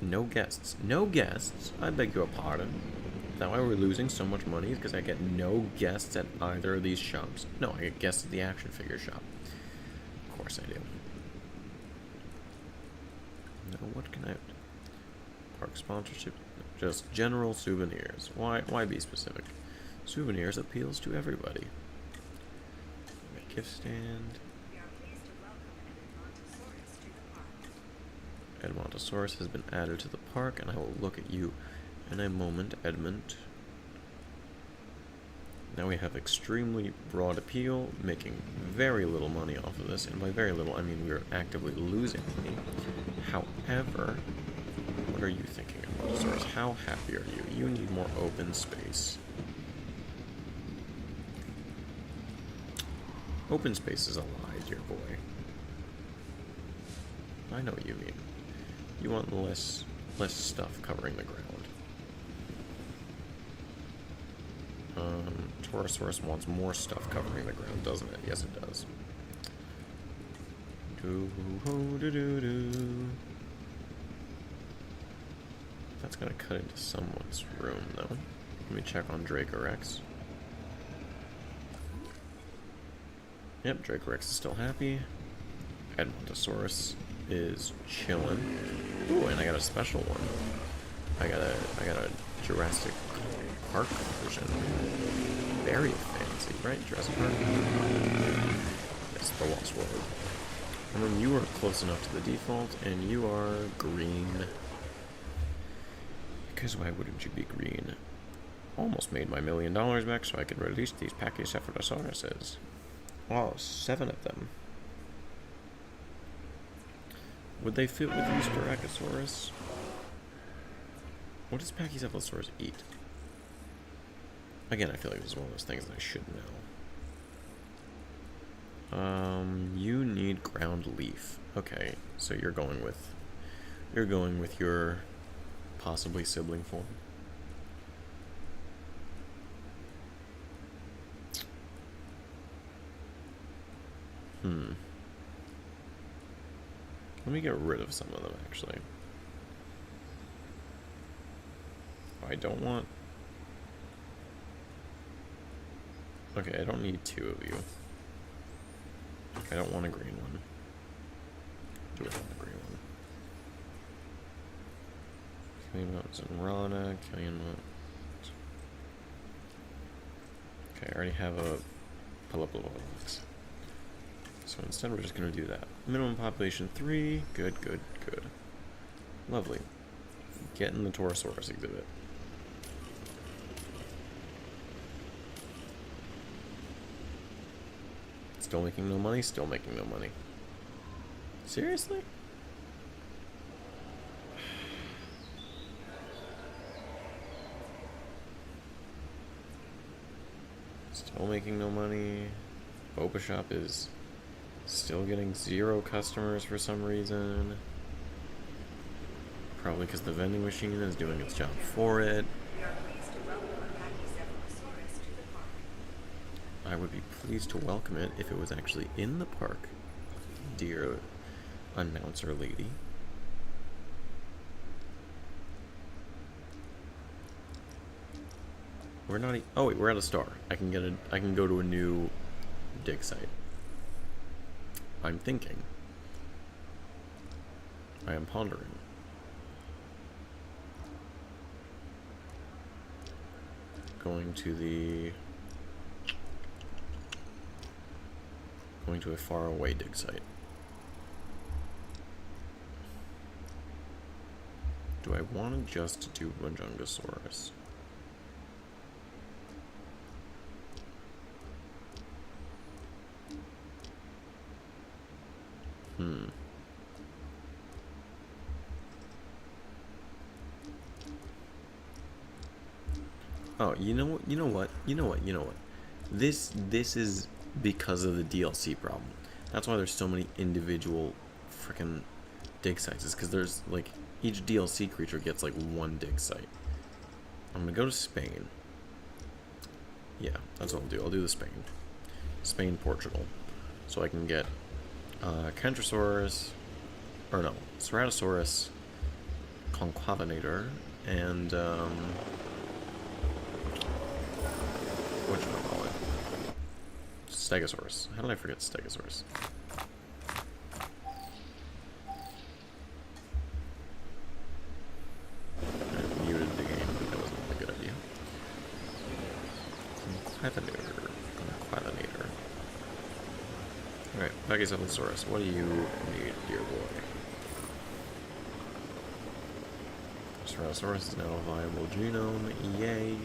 No guests. No guests? I beg your pardon. Is that why we're losing so much money? Is because I get no guests at either of these shops? No, I get guests at the action figure shop. Of course I do. No, what can I... Park sponsorship? Just general souvenirs. Why be specific? Souvenirs appeals to everybody. Gift stand. Edmontosaurus has been added to the park, and I will look at you in a moment, Edmund. Now we have extremely broad appeal, making very little money off of this, and by very little I mean we're actively losing money. However, what are you thinking, Edmontosaurus? How happy are you? You need more open space. Open space is a lie, dear boy. I know what you mean. You want less stuff covering the ground. Torosaurus wants more stuff covering the ground, doesn't it? Yes, it does. That's gonna cut into someone's room, though. Let me check on Dracorex. Yep, Dracorex is still happy. Edmontosaurus is chilling. Ooh, and I got a special one. I got a Jurassic Park version. Very fancy, right? Jurassic Park? Yes, the Lost World. And then you are close enough to the default, and you are green. Because why wouldn't you be green? Almost made my $1 million back so I could release these Pachycephalosauruses. Oh, 7 of them. Would they fit with these Styracosaurus? What does Pachycephalosaurus eat? Again, I feel like this is one of those things that I should know. You need ground leaf. Okay, so you're going with your possibly sibling form. Let me get rid of some of them, actually. I don't want... Okay, I don't need 2 of you. I don't want a green one. Do I want a green one? Killian Mountains and Rana, Killian Mountains. Okay, I already have a Peliplobox. So instead we're just going to do that. Minimum population 3. Good, good, good. Lovely. Get in the Torosaurus exhibit. Still making no money? Still making no money. Seriously? Still making no money. Boba Shop is still getting 0 customers for some reason. Probably because the vending machine is doing its job for it. I would be pleased to welcome it if it was actually in the park, dear announcer lady. We're not. Oh wait, we're at a star. I can go to a new dig site. I'm thinking. I am pondering. Going to a faraway dig site. Do I want to just do Majungasaurus? Oh, you know what? This is because of the DLC problem. That's why there's so many individual frickin' dig sites. Is because there's like each DLC creature gets like 1 dig site. I'm gonna go to Spain. Yeah, that's what I'll do. I'll do the Spain, Portugal, so I can get Kentrosaurus, or no, Ceratosaurus concavenator, and, whatchamacallit? Stegosaurus. How did I forget Stegosaurus? I muted the game, but that wasn't a good idea. Concavenator. Concavenator. Alright, Pachycephalosaurus, what do you need, dear boy? Ceratosaurus is now a viable genome. Yay.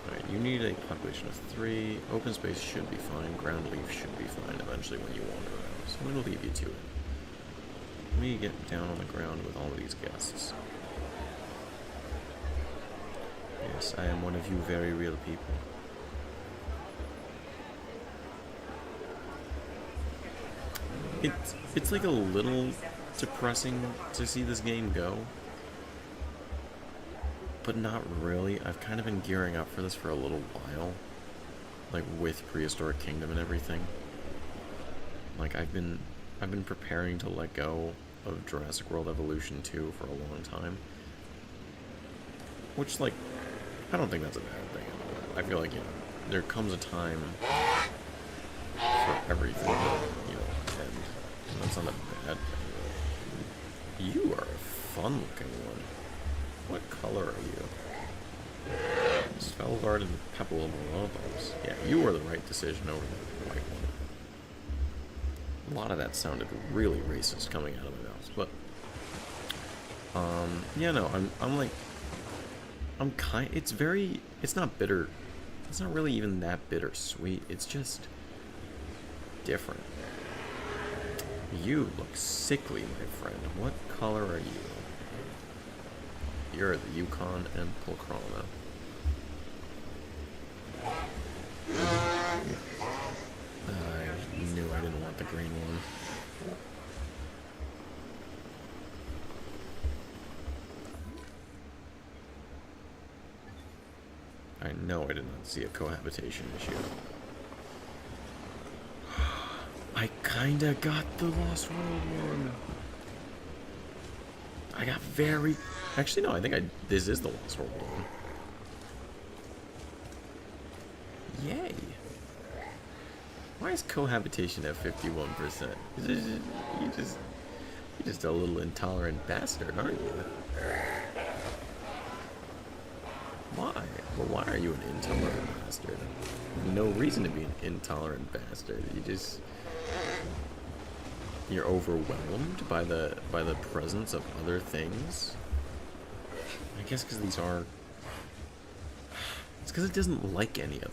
Alright, you need a population of 3. Open space should be fine. Ground leaf should be fine eventually when you wander around. So I'm going to leave you to it. Let me get down on the ground with all of these guests. Yes, I am one of you very real people. It's like a little depressing to see this game go, but not really. I've kind of been gearing up for this for a little while, like with Prehistoric Kingdom and everything. Like I've been preparing to let go of Jurassic World Evolution 2 for a long time, which, like, I don't think that's a bad thing at all. I feel like, you know, there comes a time for everything, you know, and that's not a bad thing. You are a fun-looking one. What color are you? Svelvard and Papillomolobos. Yeah, you were the right decision over the white one. A lot of that sounded really racist coming out of my mouth, but yeah, no, it's not bitter. It's not really even that bittersweet. It's just different. You look sickly, my friend. What color are you? You're the Yukon and Pulchroma. I knew I didn't want the green one. I know I did not see a cohabitation issue. I kinda got the Lost World one. I got very... Actually, no, I think this is the Lost World one. Yay. Why is cohabitation at 51%? You're just a little intolerant bastard, aren't you? Why? Well, why are you an intolerant bastard? No reason to be an intolerant bastard. You're overwhelmed by the presence of other things. I guess because these are... It's because it doesn't like any of them.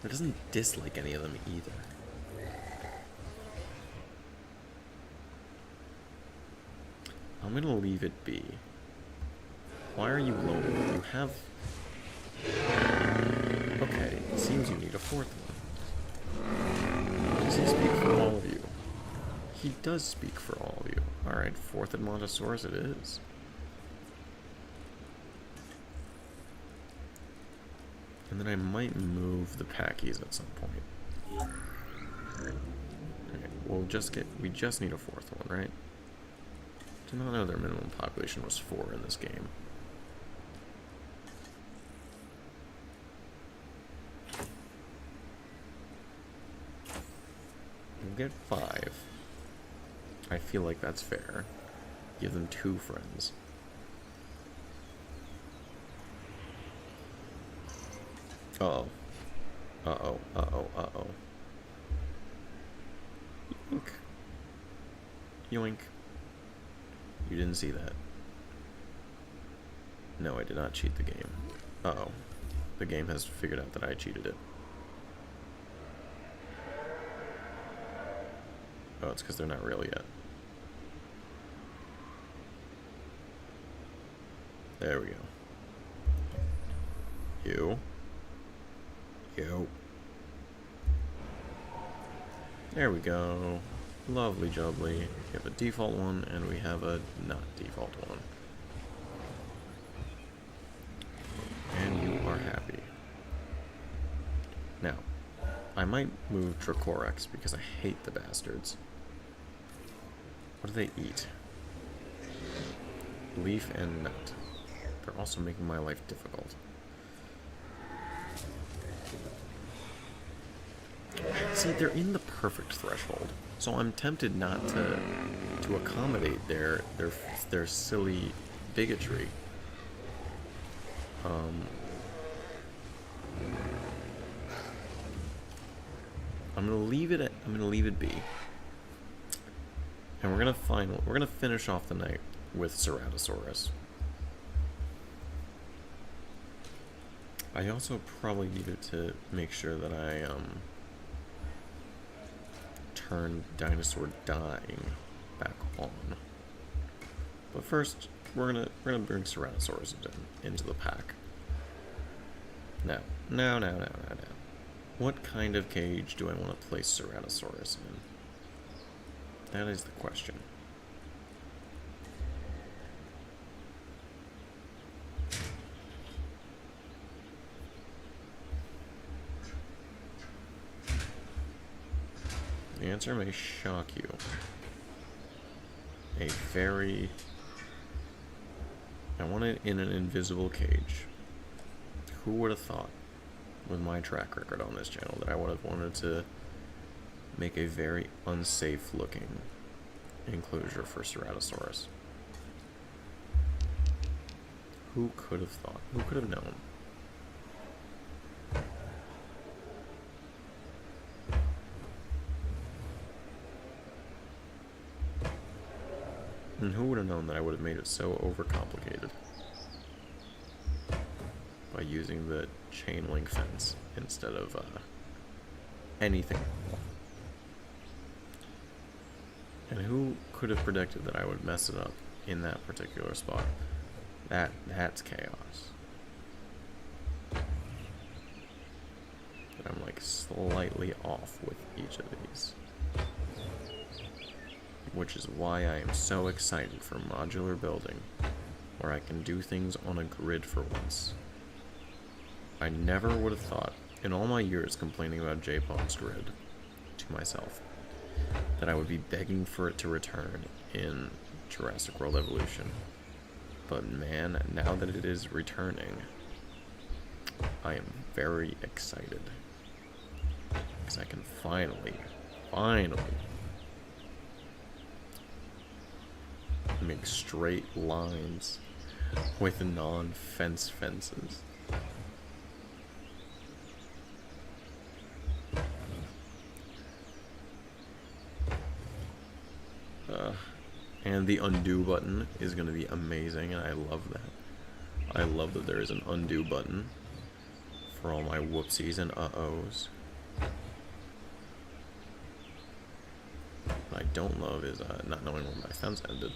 It doesn't dislike any of them either. I'm gonna leave it be. Why are you lonely? You have... Okay, it seems you need a fourth one. Does he speak for all of you? He does speak for all of you. Alright, fourth Edmontosaurus it is. And then I might move the Packies at some point. Okay, we just need a fourth one, right? Did not know their minimum population was 4 in this game. We'll get 5. I feel like that's fair. Give them 2 friends. Uh-oh. Uh-oh, uh-oh, uh-oh. Yoink. Yoink. You didn't see that. No, I did not cheat the game. Uh-oh. The game has figured out that I cheated it. Oh, it's because they're not real yet. There we go. You. There we go. Lovely jubbly. We have a default one, and we have a not default one. And you are happy. Now, I might move Dracorex because I hate the bastards. What do they eat? Leaf and nut. They're also making my life difficult. See, they're in the perfect threshold, so I'm tempted not to accommodate their silly bigotry. I'm gonna leave it be, and we're gonna finish off the night with Ceratosaurus. I also probably needed to make sure that I turn Dinosaur Dying back on. But first, we're gonna bring Ceratosaurus into the pack. Now. What kind of cage do I want to place Ceratosaurus in? That is the question. The answer may shock you. I want it in an invisible cage. Who would have thought, with my track record on this channel, that I would have wanted to make a very unsafe looking enclosure for Ceratosaurus? Who could have thought? Who could have known? And who would have known that I would have made it so overcomplicated by using the chain link fence instead of anything. And who could have predicted that I would mess it up in that particular spot? That's chaos. But I'm like slightly off with each of these. Which is why I am so excited for modular building, where I can do things on a grid for once. I never would have thought, in all my years complaining about J-Pong's grid to myself, that I would be begging for it to return in Jurassic World Evolution. But man, now that it is returning, I am very excited. Because I can finally make straight lines with non-fence fences. And the undo button is going to be amazing, and I love that. I love that there is an undo button for all my whoopsies and uh-ohs. What I don't love is not knowing where my fence ended.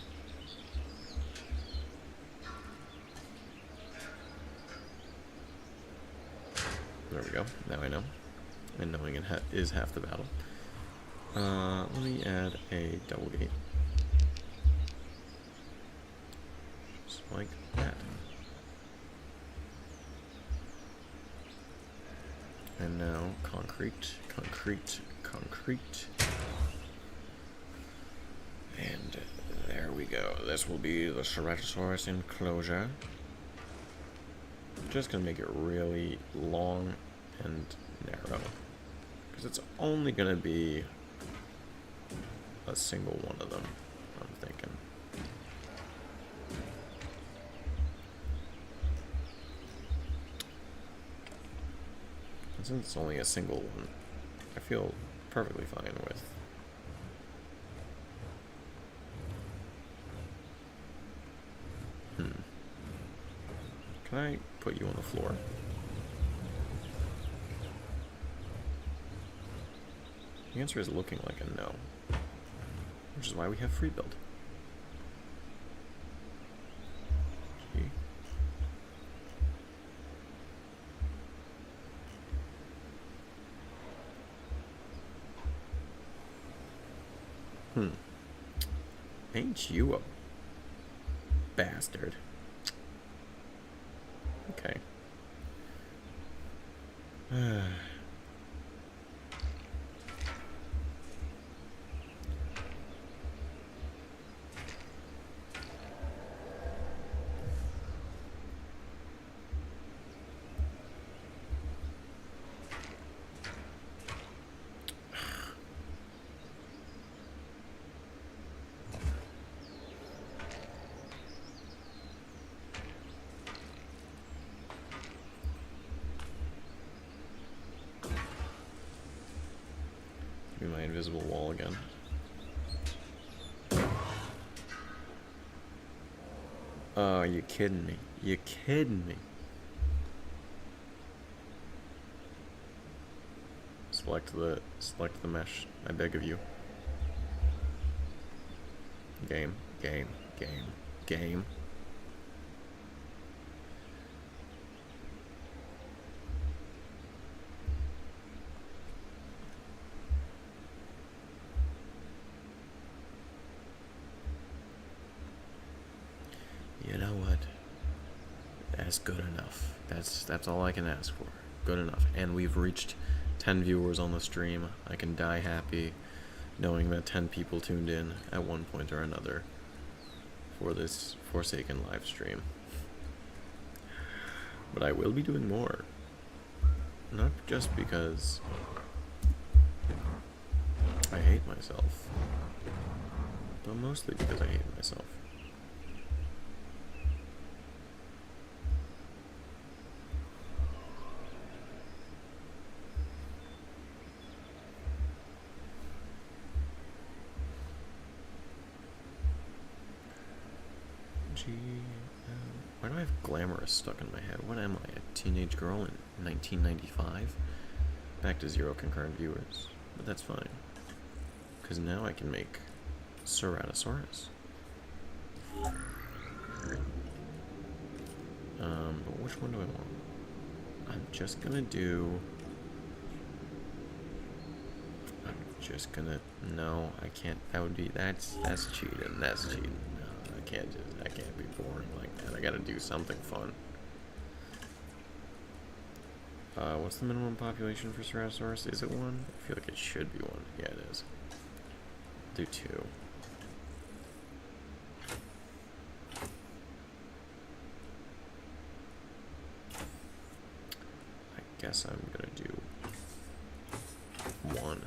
There we go. Now I know. And knowing it is half the battle. Let me add a double gate. Just like that. And now concrete. And there we go. This will be the Ceratosaurus enclosure. Just gonna make it really long and narrow, because it's only gonna be a single one of them, I'm thinking. And since it's only a single one, I feel perfectly fine with Can I put you on the floor? The answer is looking like a no, which is why we have free build. Gee. Ain't you a bastard? Okay. Give me my invisible wall again. Oh, you kidding me? You kidding me? Select the mesh. I beg of you. Game. You know what? That's good enough. That's all I can ask for. Good enough. And we've reached 10 viewers on the stream. I can die happy knowing that 10 people tuned in at one point or another for this Forsaken live stream. But I will be doing more. Not just because I hate myself, but mostly because I hate myself. Why do I have glamorous stuck in my head? What am I, a teenage girl in 1995? Back to 0 concurrent viewers, but that's fine. Because now I can make Ceratosaurus. But which one do I want? I'm just gonna no, I can't, that would be, that's cheating, No, I can't be boring like that. I gotta do something fun. What's the minimum population for Ceratosaurus? Is it 1? I feel like it should be 1. Yeah, it is. Do 2. I guess I'm gonna do 1.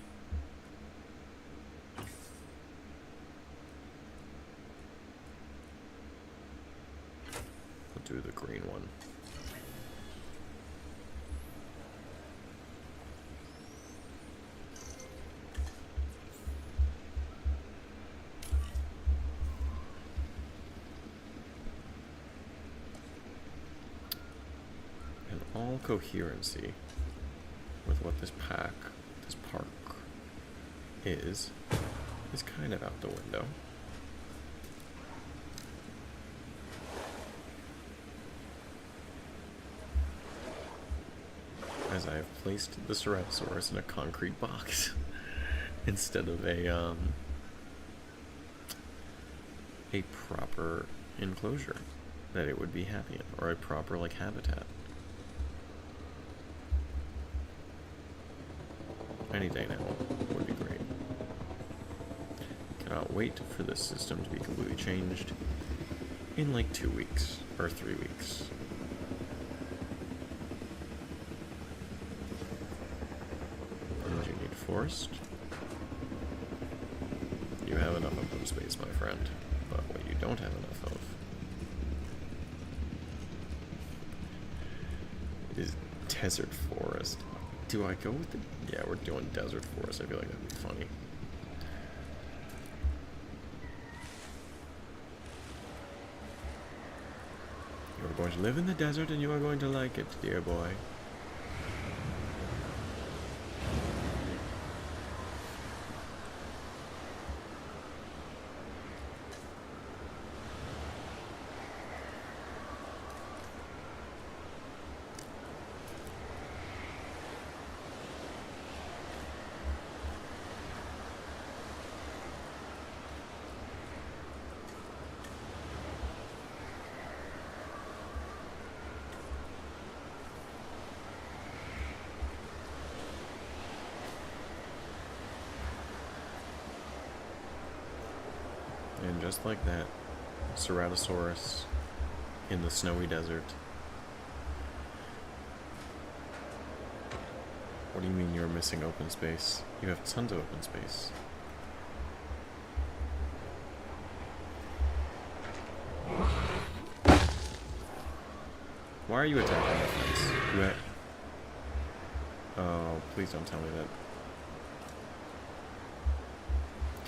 I'll do the green one. And all coherency with what this park is kind of out the window. As I have placed the Ceratosaurus in a concrete box instead of a proper enclosure that it would be happy in, or a proper like habitat. Any day now would be great. Cannot wait for this system to be completely changed in like 2 weeks or 3 weeks. Forest. You have enough open space, my friend, but what you don't have enough of is desert forest. Do I go with the... Yeah, we're doing desert forest. I feel like that'd be funny. You are going to live in the desert and you are going to like it, dear boy. And just like that, Ceratosaurus in the snowy desert. What do you mean you're missing open space? You have tons of open space. Why are you attacking my fence? Oh, please don't tell me that.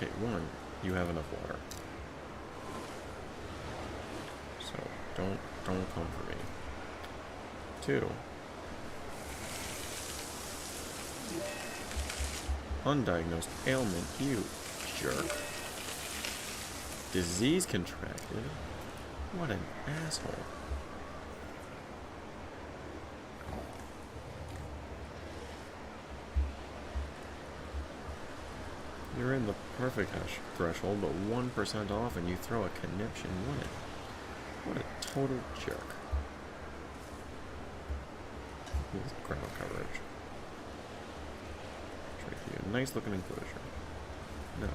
Okay, one, you have enough water. So, don't come for me. Two, undiagnosed ailment, you jerk. Disease contracted? What an asshole. You're in the perfect threshold, but 1% off and you throw a conniption. What a total jerk. Here's ground coverage. Trade you a nice looking enclosure. No,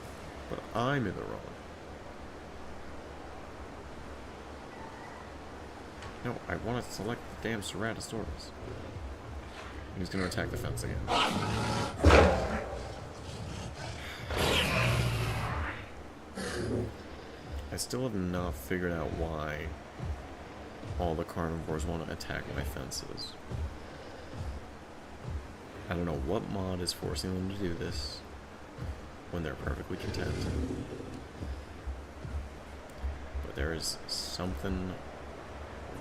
but I'm in the wrong. No, I want to select the damn Ceratosaurus. And he's going to attack the fence again. I still have not figured out why all the carnivores want to attack my fences. I don't know what mod is forcing them to do this when they're perfectly content. But there is something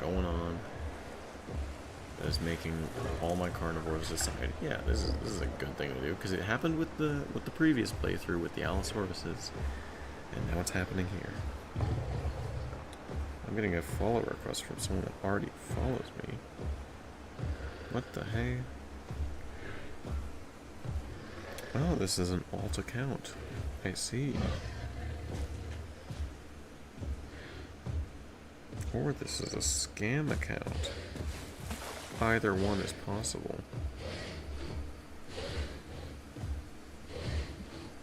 going on that is making all my carnivores decide, yeah, this is a good thing to do, because it happened with the previous playthrough with the Allosauruses, and now it's happening here. I'm getting a follow request from someone that already follows me. What the hey? Oh, this is an alt account. I see. Or this is a scam account. Either one is possible.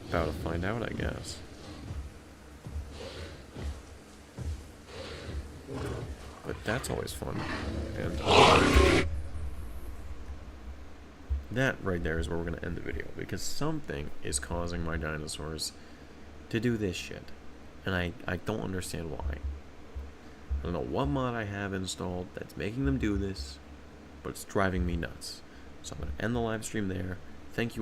About to find out, I guess. But that's always fun. And that right there is where we're going to end the video, because something is causing my dinosaurs to do this shit. And I don't understand why. I don't know what mod I have installed that's making them do this, but it's driving me nuts. So I'm going to end the live stream there. Thank you all.